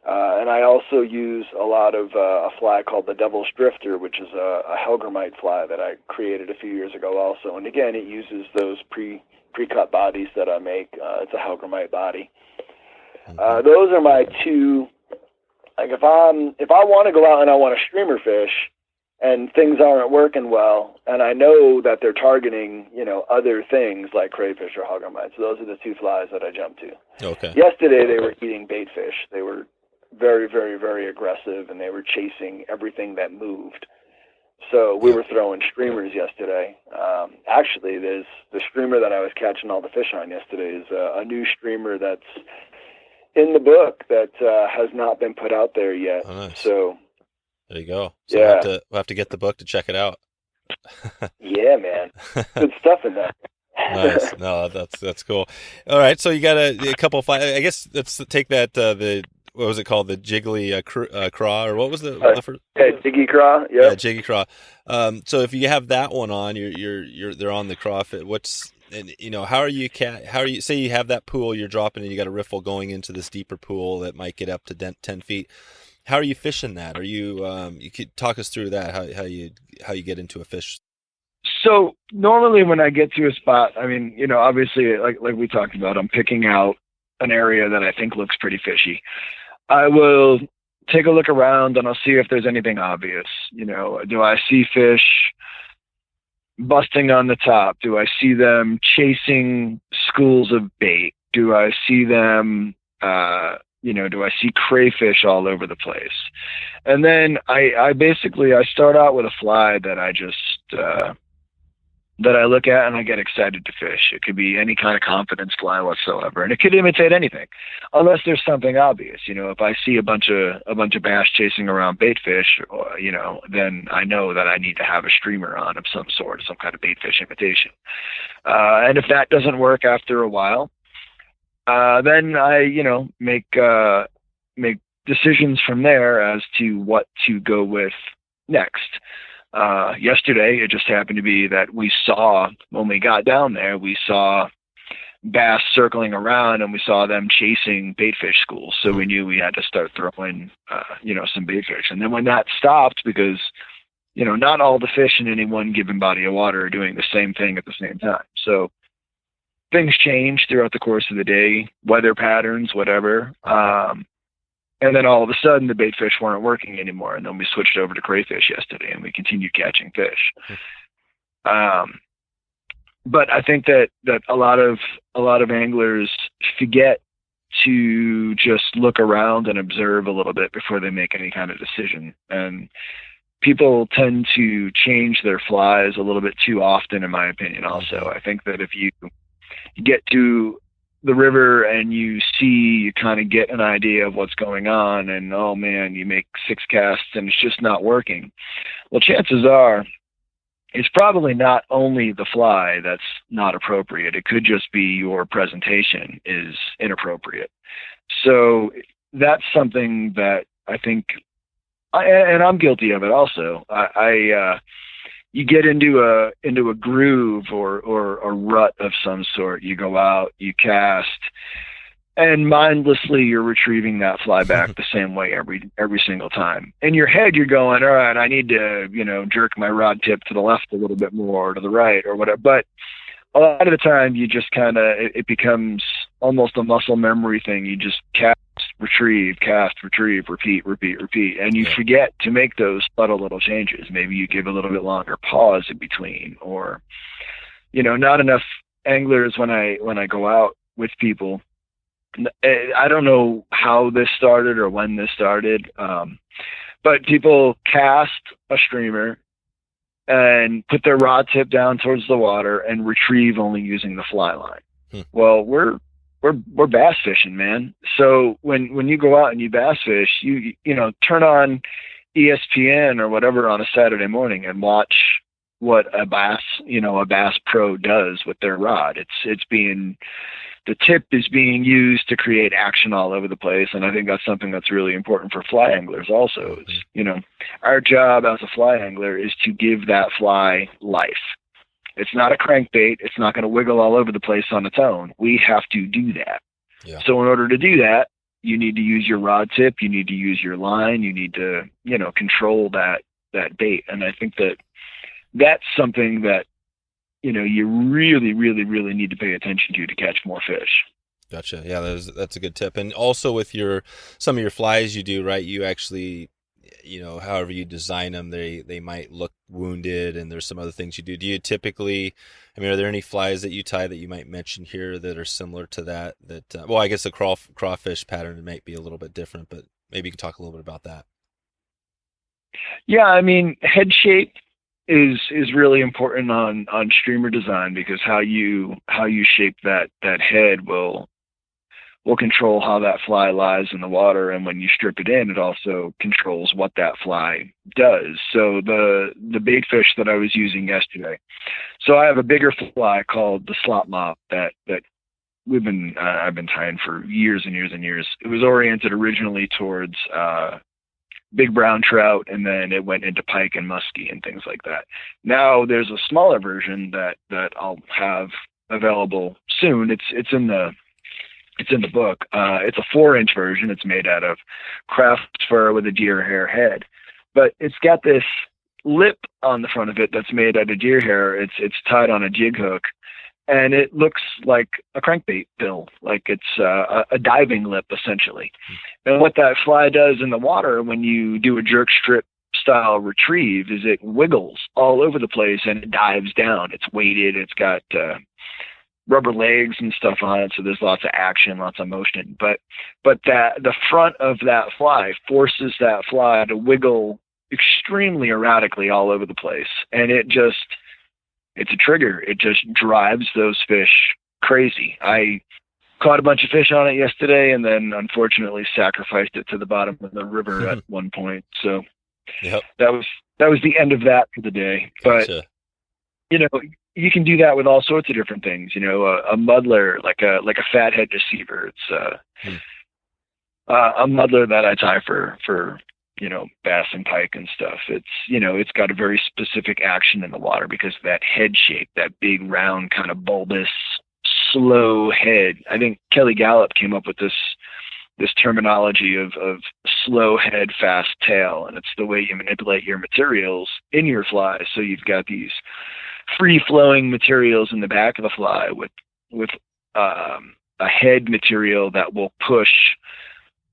And I also use a lot of a fly called the Devil's Drifter, which is a hellgrammite fly that I created a few years ago also. And again, it uses those pre-cut bodies that I make. It's a hellgrammite body. Those are my two. Like if I want to go out and I want to streamer fish and things aren't working well, and I know that they're targeting, other things like crayfish or hellgrammites, those are the two flies that I jump to. Okay. Yesterday they were eating bait fish. They were very, very, very aggressive, and they were chasing everything that moved. So we were throwing streamers yesterday. Actually, there's the streamer that I was catching all the fish on yesterday is a new streamer that's in the book that has not been put out there yet. Oh, nice. So there you go. So we'll have to get the book to check it out. Yeah, man. Good stuff in there. Nice. No, that's cool. All right, so you got a couple of fly. I guess let's take that the what was it called, the jiggly craw, or what was the first? Yeah, Jiggy Craw. Yeah, Yep. jiggy craw. So if you have that one on, they're on the crawfish. And how are you say you have that pool, you're dropping and you got a riffle going into this deeper pool that might get up to 10 feet. How are you fishing that? Are you could talk us through that, how you get into a fish? So normally when I get to a spot, I mean, obviously like we talked about, I'm picking out an area that I think looks pretty fishy. I will take a look around and I'll see if there's anything obvious. Do I see fish busting on the top? Do I see them chasing schools of bait? Do I see them, do I see crayfish all over the place? And then I basically start out with a fly that I just, that I look at and I get excited to fish. It could be any kind of confidence fly whatsoever, and it could imitate anything, unless there's something obvious. If I see a bunch of bass chasing around bait fish, then I know that I need to have a streamer on of some sort, some kind of bait fish imitation. And if that doesn't work after a while, then I make decisions from there as to what to go with next. Yesterday, it just happened to be that when we got down there, we saw bass circling around and we saw them chasing baitfish schools. So we knew we had to start throwing, some baitfish. And then when that stopped, because, not all the fish in any one given body of water are doing the same thing at the same time. So things change throughout the course of the day, weather patterns, whatever. And then all of a sudden the bait fish weren't working anymore. And then we switched over to crayfish yesterday and we continued catching fish. But I think that a lot of anglers forget to just look around and observe a little bit before they make any kind of decision. And people tend to change their flies a little bit too often, in my opinion. Also, I think that if you get to the river and you kind of get an idea of what's going on, and oh man, you make 6 casts and it's just not working. Well, chances are it's probably not only the fly that's not appropriate. It could just be your presentation is inappropriate. So that's something that I think, and I'm guilty of it also. You get into a groove or a rut of some sort. You go out, you cast, and mindlessly you're retrieving that fly back the same way every single time. In your head, you're going, all right, I need to, jerk my rod tip to the left a little bit more, or to the right, or whatever. But a lot of the time, you just kind of, it becomes almost a muscle memory thing. You just cast, retrieve, repeat, and you forget to make those subtle little changes. Maybe you give a little bit longer pause in between, or not enough anglers when I go out with people. I don't know how this started or when this started, but people cast a streamer and put their rod tip down towards the water and retrieve only using the fly line. Well, we're bass fishing, man. So when you go out and you bass fish, you turn on ESPN or whatever on a Saturday morning and watch what a bass pro does with their rod. The tip is being used to create action all over the place. And I think that's something that's really important for fly anglers also. It's, our job as a fly angler is to give that fly life. It's not a crankbait. It's not going to wiggle all over the place on its own. We have to do that. Yeah. So in order to do that, you need to use your rod tip. You need to use your line. You need to, control that bait. And I think that's something that, you really, really, really need to pay attention to catch more fish. Gotcha. Yeah, that's a good tip. And also with some of your flies you do, right? You actually, however you design them, they might look wounded, and there's some other things you do. Do you typically, are there any flies that you tie that you might mention here that are similar to that? Well, I guess the crawfish pattern might be a little bit different, but maybe you can talk a little bit about that. Yeah, head shape is really important on streamer design, because how you shape that head will will control how that fly lies in the water. And when you strip it in, it also controls what that fly does. So the bait fish that I was using yesterday, so I have a bigger fly called the Smallmouth that I've been tying for years and years and years. It was oriented originally towards big brown trout, and then it went into pike and muskie and things like that. Now there's a smaller version that I'll have available soon. It's in the book. It's a 4-inch version. It's made out of craft fur with a deer hair head, but it's got this lip on the front of it that's made out of deer hair. It's tied on a jig hook, and it looks like a crankbait bill, like it's a diving lip essentially. And what that fly does in the water when you do a jerk strip style retrieve is it wiggles all over the place and it dives down. It's weighted. It's got rubber legs and stuff on it, so there's lots of action, lots of motion. But the front of that fly forces that fly to wiggle extremely erratically all over the place, and it's a trigger. It just drives those fish crazy. I caught a bunch of fish on it yesterday, and then unfortunately sacrificed it to the bottom of the river at one point. So that was the end of that for the day. Gotcha. But you can do that with all sorts of different things. A muddler, like a fathead deceiver. It's a muddler that I tie for bass and pike and stuff. It's got a very specific action in the water because of that head shape, that big round kind of bulbous, slow head. I think Kelly Gallup came up with this terminology of slow head, fast tail, and it's the way you manipulate your materials in your fly. So you've got these free-flowing materials in the back of the fly with a head material that will push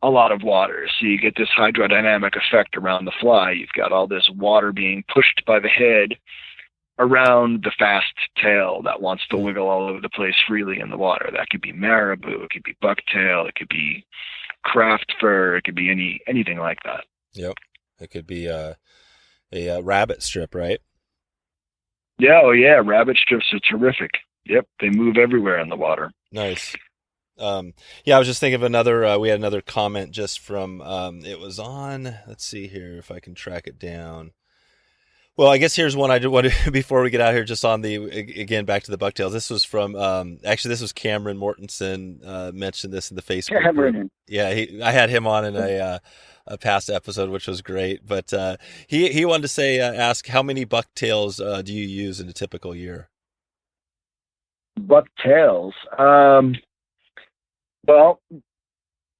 a lot of water. So you get this hydrodynamic effect around the fly. You've got all this water being pushed by the head around the fast tail that wants to wiggle all over the place freely in the water. That could be marabou, it could be bucktail, it could be craft fur, it could be anything like that. Yep. It could be a rabbit strip, right? Yeah, oh yeah, rabbit strips are terrific. Yep, they move everywhere in the water. Nice. I was just thinking of another, we had another comment just from, it was on, let's see here if I can track it down. Well, I guess here's one I did want to, before we get out here, just on again, back to the bucktails. This was from, actually this was Cameron Mortensen, mentioned this in the Facebook group. Yeah, I had him on in a past episode, which was great, but, he wanted to ask how many bucktails, do you use in a typical year? Bucktails? Well,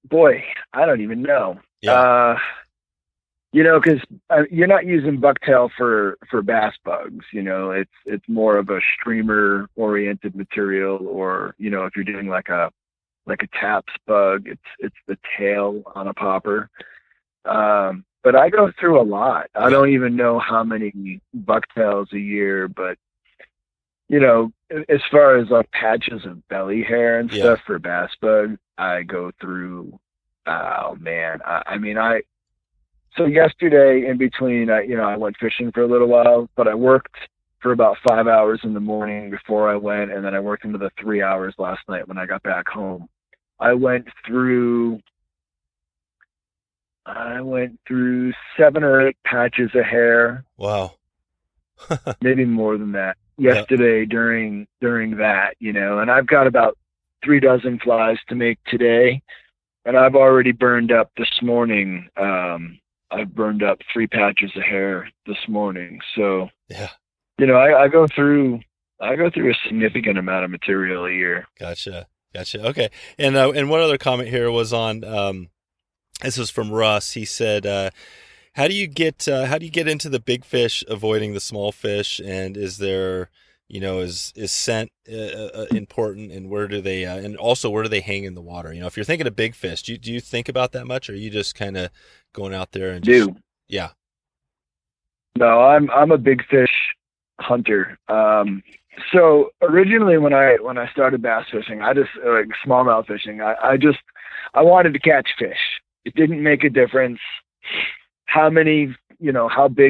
boy, I don't even know. Yeah. Because you're not using bucktail for bass bugs. It's more of a streamer oriented material, or if you're doing like a taps bug, it's the tail on a popper. But I go through a lot. I don't even know how many bucktails a year, but as far as like patches of belly hair and stuff for bass bug, I go through, oh man. So yesterday in between, I went fishing for a little while, but I worked for about 5 hours in the morning before I went. And then I worked into the 3 hours last night when I got back home. I went through 7 or 8 patches of hair. Wow. Maybe more than that. Yesterday during that, and I've got about 3 dozen flies to make today, and I've already burned up this morning. I've burned up 3 patches of hair this morning. So, I go through a significant amount of material a year. Gotcha. Okay. And one other comment here was on, this was from Russ. He said, how do you get into the big fish avoiding the small fish? And is there, is scent important, and where do they hang in the water? If you're thinking of big fish, do you think about that much, or are you just kind of going out there and yeah? No, I'm a big fish hunter. So originally when I started bass fishing, I just like smallmouth fishing. I wanted to catch fish. It didn't make a difference how big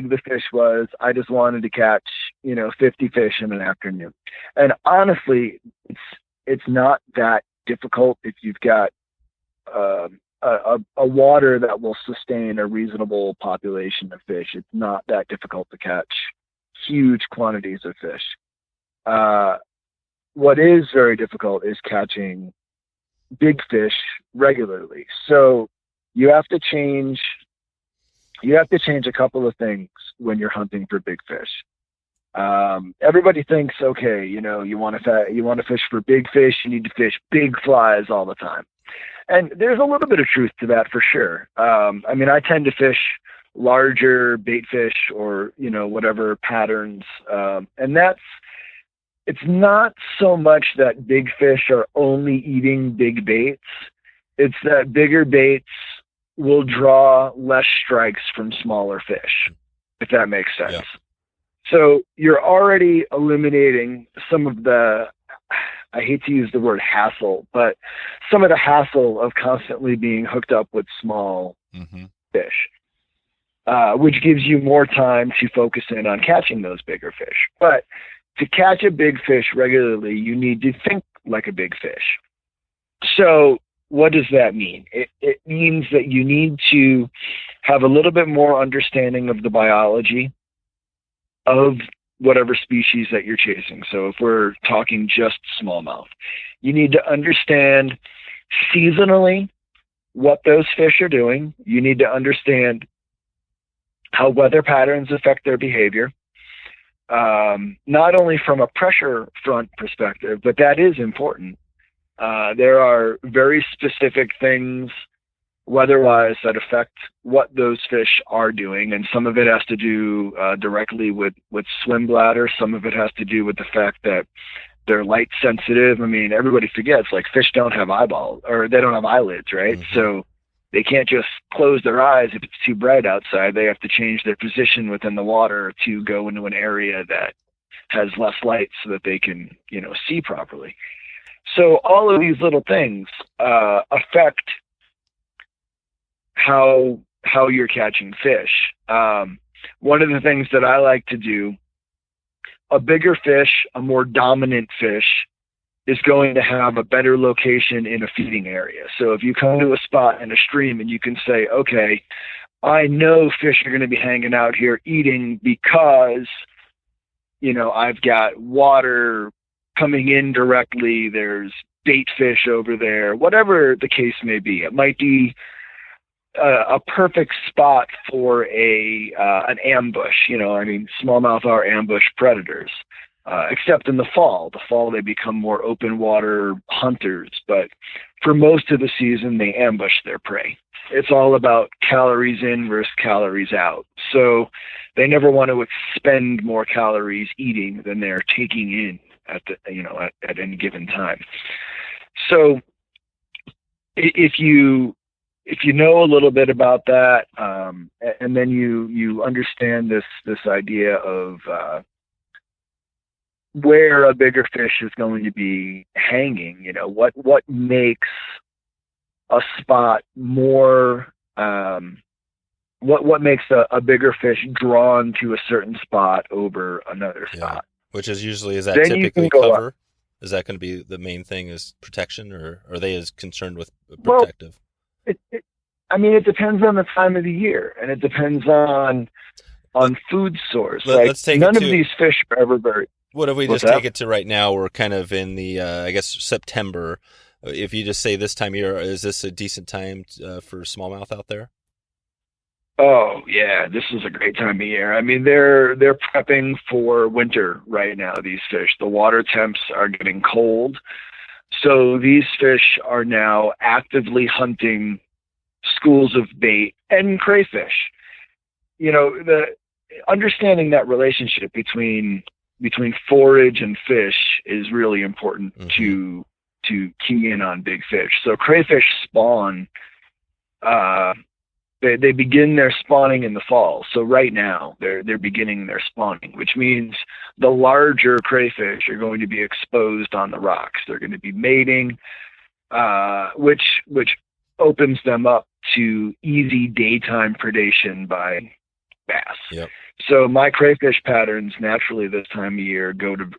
the fish was. I just wanted to catch, 50 fish in an afternoon. And honestly, it's not that difficult if you've got a water that will sustain a reasonable population of fish. It's not that difficult to catch huge quantities of fish. What is very difficult is catching big fish regularly. So you have to change a couple of things when you're hunting for big fish. Everybody thinks, okay, you want to fish for big fish, you need to fish big flies all the time. And there's a little bit of truth to that for sure. I tend to fish larger bait fish or, whatever patterns. And it's not so much that big fish are only eating big baits. It's that bigger baits will draw less strikes from smaller fish, if that makes sense. Yeah. So you're already eliminating some of the, I hate to use the word hassle, but some of the hassle of constantly being hooked up with small fish, which gives you more time to focus in on catching those bigger fish. But to catch a big fish regularly, you need to think like a big fish. So what does that mean? It means that you need to have a little bit more understanding of the biology of whatever species that you're chasing. So if we're talking just smallmouth, you need to understand seasonally what those fish are doing. You need to understand how weather patterns affect their behavior. Not only from a pressure front perspective, but that is important. There are very specific things weather-wise that affect what those fish are doing, and some of it has to do directly with swim bladder. Some of it has to do with the fact that they're light sensitive. Everybody forgets, like, fish don't have eyeballs, or they don't have eyelids, right? So they can't just close their eyes if it's too bright outside. They have to change their position within the water to go into an area that has less light so that they can, see properly. So all of these little things affect how you're catching fish. One of the things that I like to do, a bigger fish, a more dominant fish, is going to have a better location in a feeding area. So if you come to a spot in a stream and you can say, okay, I know fish are going to be hanging out here eating because, I've got water coming in directly, there's bait fish over there, whatever the case may be. It might be a perfect spot for an ambush. Smallmouth are ambush predators, except in the fall. The fall, they become more open water hunters, but for most of the season, they ambush their prey. It's all about calories in versus calories out. So they never want to expend more calories eating than they're taking in at any given time. So if you know a little bit about that, and then you understand this idea of where a bigger fish is going to be hanging, what makes a spot more, what makes a bigger fish drawn to a certain spot over another spot. Which is usually, is that then typically cover? Is that going to be the main thing, is protection, or are they as concerned with protective? Well, it depends on the time of the year, and it depends on food source. Let's take none of these fish are ever very. What if we just take it to right now? We're kind of in the, September. If you just say this time of year, is this a decent time for smallmouth out there? Oh yeah, this is a great time of year. They're prepping for winter right now, these fish. The water temps are getting cold. So these fish are now actively hunting schools of bait and crayfish. The understanding that relationship between forage and fish is really important to key in on big fish. So crayfish spawn, they begin their spawning in the fall. So right now they're beginning their spawning, which means the larger crayfish are going to be exposed on the rocks. They're going to be mating, which opens them up to easy daytime predation by bass. Yep. So my crayfish patterns naturally this time of year go to,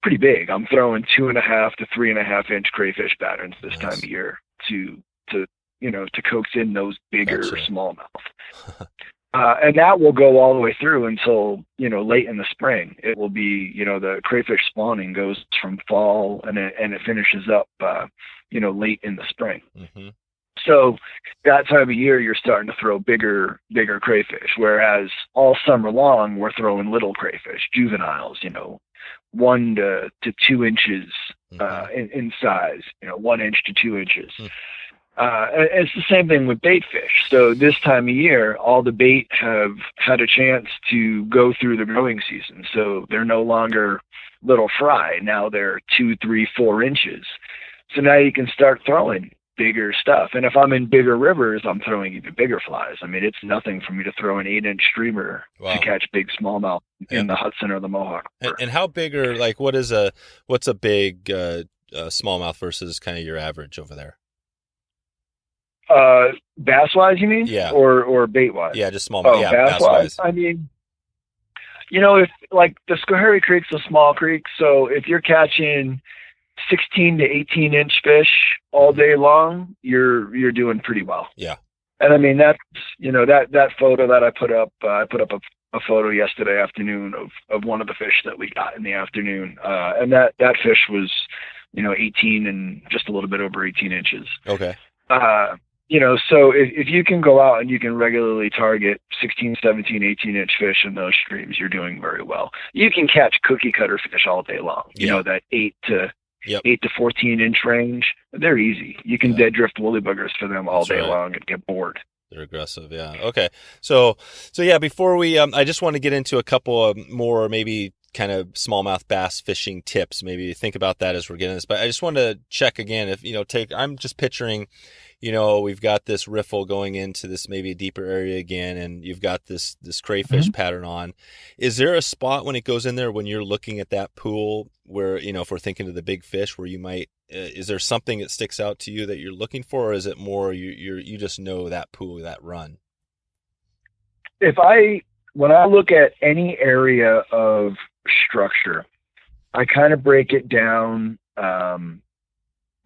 pretty big. I'm throwing 2.5 to 3.5 inch crayfish patterns this time of year to to coax in those bigger Gotcha. smallmouth. And that will go all the way through until, late in the spring. It will be, the crayfish spawning goes from fall and it finishes up, late in the spring. Mm-hmm. So that time of year, you're starting to throw bigger crayfish, whereas all summer long, we're throwing little crayfish, juveniles, 1 to 2 inches in size, 1 inch to 2 inches. And it's the same thing with bait fish. So this time of year, all the bait have had a chance to go through the growing season. So they're no longer little fry. Now they're 2, 3, 4 inches. So now you can start throwing bigger stuff. And if I'm in bigger rivers, I'm throwing even bigger flies. I mean, it's nothing for me to throw an 8-inch streamer to catch big smallmouth in the Hudson or the Mohawk. And how big are, like, what's a big smallmouth versus kind of your average over there? Bass wise, you mean? Yeah. Or bait wise? Yeah, just smallmouth. Oh, yeah, bass wise. I mean, if like the Schoharie Creek's a small creek, so if you're catching 16 to 18 inch fish all day long, you're doing pretty well. Yeah. And I mean, that's, that photo that I put up a photo yesterday afternoon of one of the fish that we got in the afternoon. And that fish was, 18 and just a little bit over 18 inches. Okay. So if you can go out and you can regularly target 16, 17, 18 inch fish in those streams, you're doing very well. You can catch cookie cutter fish all day long. That 8 to 14 inch range, they're easy. You can dead drift woolly buggers for them all day long and get bored. They're aggressive. Yeah. Okay. So yeah, before we, I just want to get into a couple of more maybe kind of smallmouth bass fishing tips. Maybe think about that as we're getting this, but I just want to check again if, I'm just picturing, we've got this riffle going into this maybe deeper area again, and you've got this crayfish pattern on. Is there a spot when it goes in there when you're looking at that pool where, if we're thinking of the big fish, where you might, is there something that sticks out to you that you're looking for, or is it more you just know that pool, that run? When I look at any area of structure, I kind of break it down. All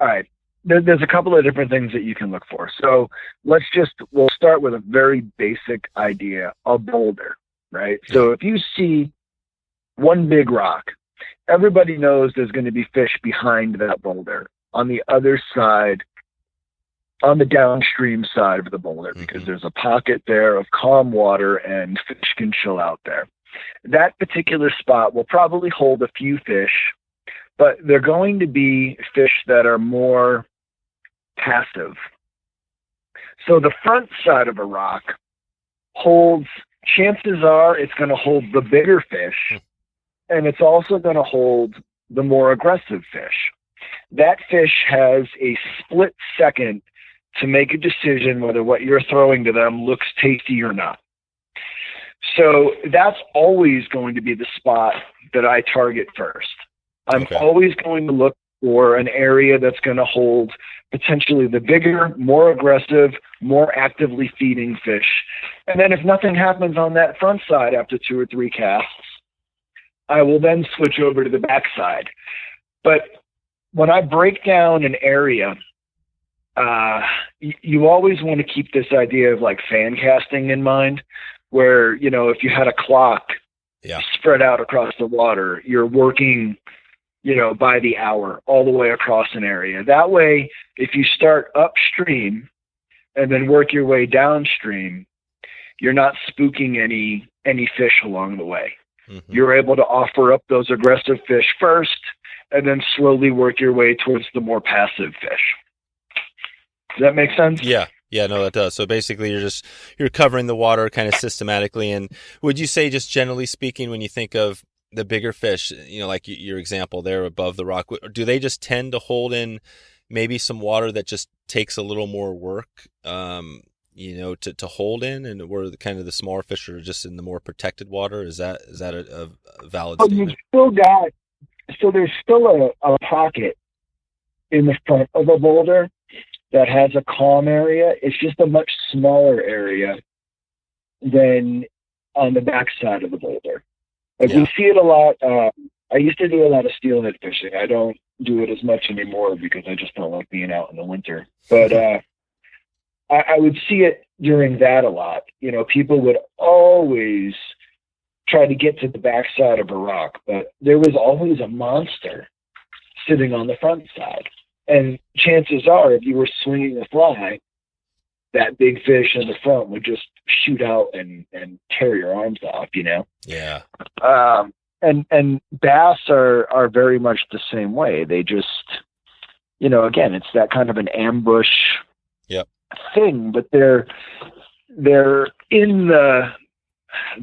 right. There's a couple of different things that you can look for. So we'll start with a very basic idea, a boulder, right? So if you see one big rock, everybody knows there's going to be fish behind that boulder on the other side, on the downstream side of the boulder, because there's a pocket there of calm water and fish can chill out there. That particular spot will probably hold a few fish, but they're going to be fish that are more passive. So the front side of a rock chances are it's going to hold the bigger fish, and it's also going to hold the more aggressive fish. That fish has a split second to make a decision whether what you're throwing to them looks tasty or not. So that's always going to be the spot that I target first. I'm always going to look for an area that's going to hold potentially the bigger, more aggressive, more actively feeding fish. And then if nothing happens on that front side after 2 or 3 casts, I will then switch over to the back side. But when I break down an area, you always want to keep this idea of like fan casting in mind, where, if you had a clock spread out across the water, you're working, by the hour all the way across an area. That way, if you start upstream and then work your way downstream, you're not spooking any fish along the way. You're able to offer up those aggressive fish first and then slowly work your way towards the more passive fish. Does that make sense? Yeah. Yeah, no, that does. So basically you're covering the water kind of systematically. And would you say, just generally speaking, when you think of the bigger fish, like your example there above the rock, do they just tend to hold in maybe some water that just takes a little more work, to hold in, and where kind of the smaller fish are just in the more protected water? Is that a valid statement? There's still a pocket in the front of a boulder that has a calm area. It's just a much smaller area than on the back side of the boulder. We see it a lot. I used to do a lot of steelhead fishing. I don't do it as much anymore because I just don't like being out in the winter. But I would see it during that a lot. People would always try to get to the backside of a rock, but there was always a monster sitting on the front side. And chances are, if you were swinging a fly, that big fish in the front would just shoot out and tear your arms off, Yeah. And bass are very much the same way. They just, again, it's that kind of an ambush thing, but they're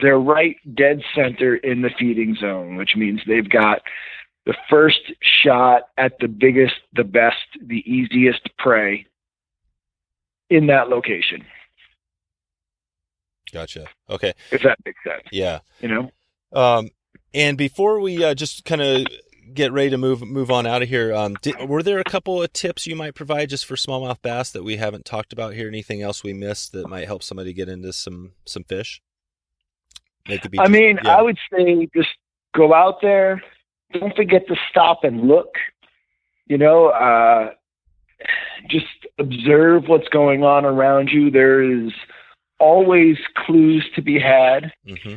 right dead center in the feeding zone, which means they've got the first shot at the biggest, the best, the easiest prey in that location. Gotcha. Okay. If that makes sense. Yeah. And before we just kind of get ready to move on out of here, were there a couple of tips you might provide just for smallmouth bass that we haven't talked about here? Anything else we missed that might help somebody get into some fish? I would say just go out there. Don't forget to stop and look. Just observe what's going on around you. There is always clues to be had. Mm-hmm.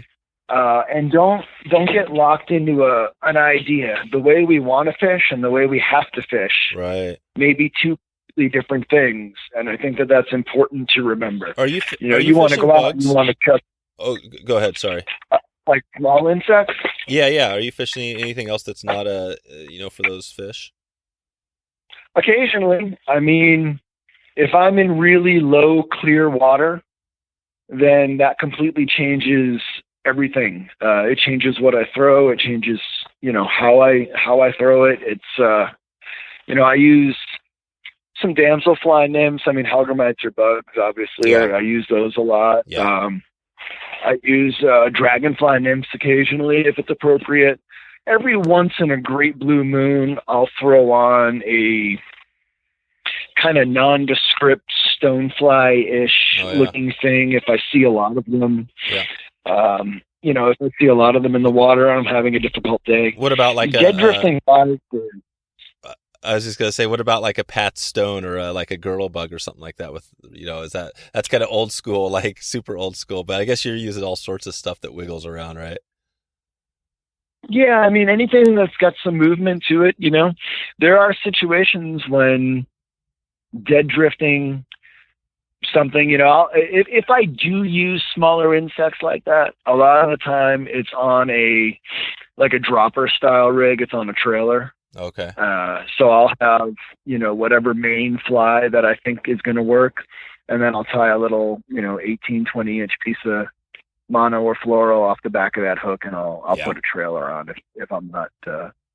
And don't get locked into an idea. The way we want to fish and the way we have to fish, right, may be two completely different things. And I think that that's important to remember. Are you want to go out and you want to catch. Oh, go ahead. Sorry. Like small insects? Yeah. Are you fishing anything else that's not for those fish? Occasionally. If I'm in really low, clear water, then that completely changes everything. It changes what I throw. It changes, how I throw it. It's, I use some damselfly nymphs. Hellgrammites are bugs, obviously. Yeah. I use those a lot. Yeah. I use dragonfly nymphs occasionally if it's appropriate. Every once in a great blue moon, I'll throw on a kind of nondescript stonefly-ish looking thing if I see a lot of them. Yeah. If I see a lot of them in the water, I'm having a difficult day. What about like dead drifting flies? I was just gonna say, what about like a Pat Stone or like a girdle bug or something like that? With that's kind of old school, like super old school. But I guess you're using all sorts of stuff that wiggles around, right? Yeah, anything that's got some movement to it. There are situations when dead drifting something. If I do use smaller insects like that, a lot of the time it's on a dropper style rig. It's on a trailer. Okay. So I'll have, whatever main fly that I think is going to work. And then I'll tie a little, 18, 20 inch piece of mono or fluoro off the back of that hook. And I'll put a trailer on if I'm not,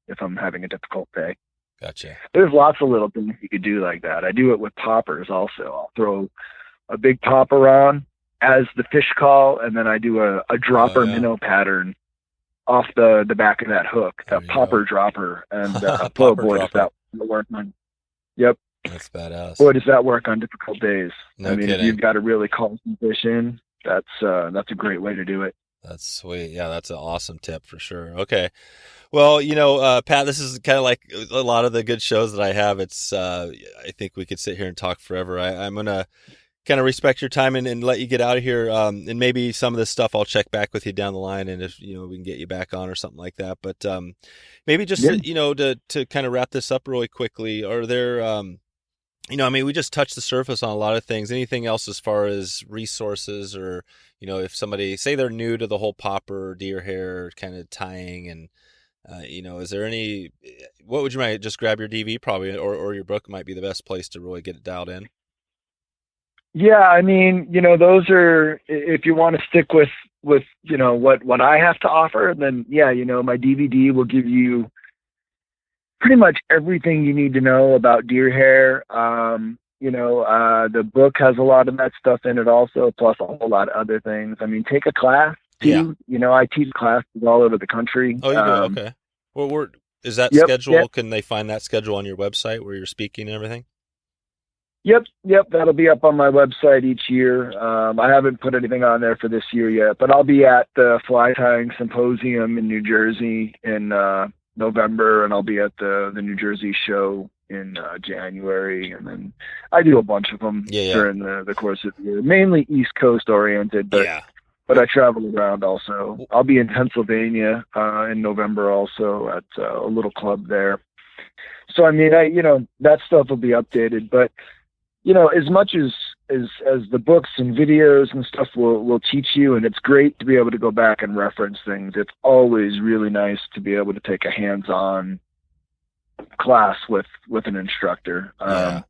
if I'm having a difficult day. Gotcha. There's lots of little things you could do like that. I do it with poppers also. I'll throw a big popper on as the fish call. And then I do a dropper minnow pattern off the back of that hook, that popper dropper, and boy, does that work on. Yep, that's badass. Boy, does that work on difficult days. No kidding. If you've got to really call some fish in, that's a great way to do it. That's sweet. Yeah, that's an awesome tip for sure. Okay, well, Pat, this is kind of like a lot of the good shows that I have. It's I think we could sit here and talk forever. I'm gonna kind of respect your time and let you get out of here. And maybe some of this stuff I'll check back with you down the line, and if we can get you back on or something like that. But maybe just to kind of wrap this up really quickly, are there we just touched the surface on a lot of things. Anything else as far as resources, or if somebody say they're new to the whole popper deer hair kind of tying, and is there what would you might just grab your DV probably, or your book might be the best place to really get it dialed in? Yeah, those are, if you want to stick with what I have to offer, then my DVD will give you pretty much everything you need to know about deer hair. The book has a lot of that stuff in it also, plus a whole lot of other things. Take a class too. Yeah. I teach classes all over the country. Oh, you do? Okay. Well, is that schedule? Yep. Can they find that schedule on your website where you're speaking and everything? Yep. That'll be up on my website each year. I haven't put anything on there for this year yet, but I'll be at the Fly Tying Symposium in New Jersey in November, and I'll be at the New Jersey show in January, and then I do a bunch of them during the course of the year. Mainly East Coast oriented, but I travel around also. I'll be in Pennsylvania in November also at a little club there. So I mean, that stuff will be updated, but as much as the books and videos and stuff will teach you, and it's great to be able to go back and reference things, it's always really nice to be able to take a hands-on class with an instructor. The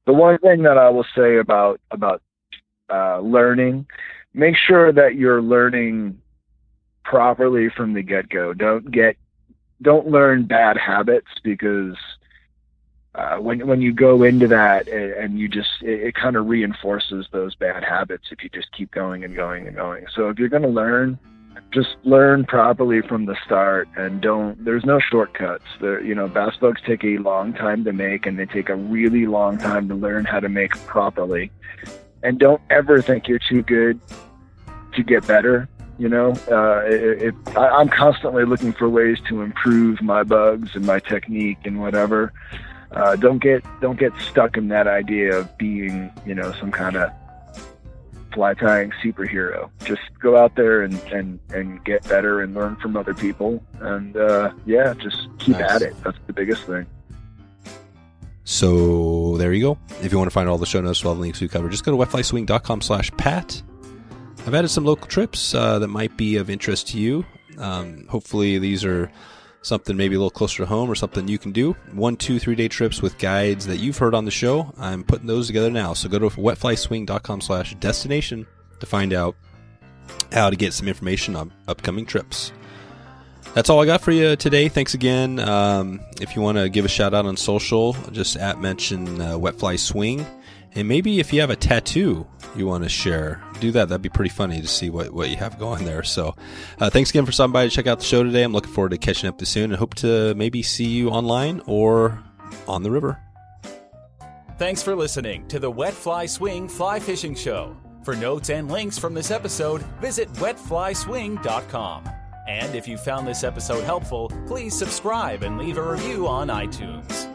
one thing that I will say about learning, make sure that you're learning properly from the get-go. Don't learn bad habits, because when you go into that and it kind of reinforces those bad habits if you just keep going and going and going. So if you're going to learn, just learn properly from the start, and there's no shortcuts. Bass bugs take a long time to make, and they take a really long time to learn how to make properly. And don't ever think you're too good to get better. I'm constantly looking for ways to improve my bugs and my technique and whatever. Don't get stuck in that idea of being, some kind of fly tying superhero. Just go out there and get better and learn from other people. And just keep at it. That's the biggest thing. So there you go. If you want to find all the show notes, all the links we cover, just go to wetflyswing.com/Pat. I've added some local trips that might be of interest to you. Hopefully these are something maybe a little closer to home, or something you can do. 1, 2, 3 day trips with guides that you've heard on the show. I'm putting those together now. So go to wetflyswing.com/destination to find out how to get some information on upcoming trips. That's all I got for you today. Thanks again. If you want to give a shout out on social, just mention Wetfly Swing. And maybe if you have a tattoo you want to share, do that. That'd be pretty funny to see what you have going there. So thanks again for stopping by to check out the show today. I'm looking forward to catching up to you soon, and hope to maybe see you online or on the river. Thanks for listening to the Wetfly Swing Fly Fishing Show. For notes and links from this episode, visit wetflyswing.com. And if you found this episode helpful, please subscribe and leave a review on iTunes.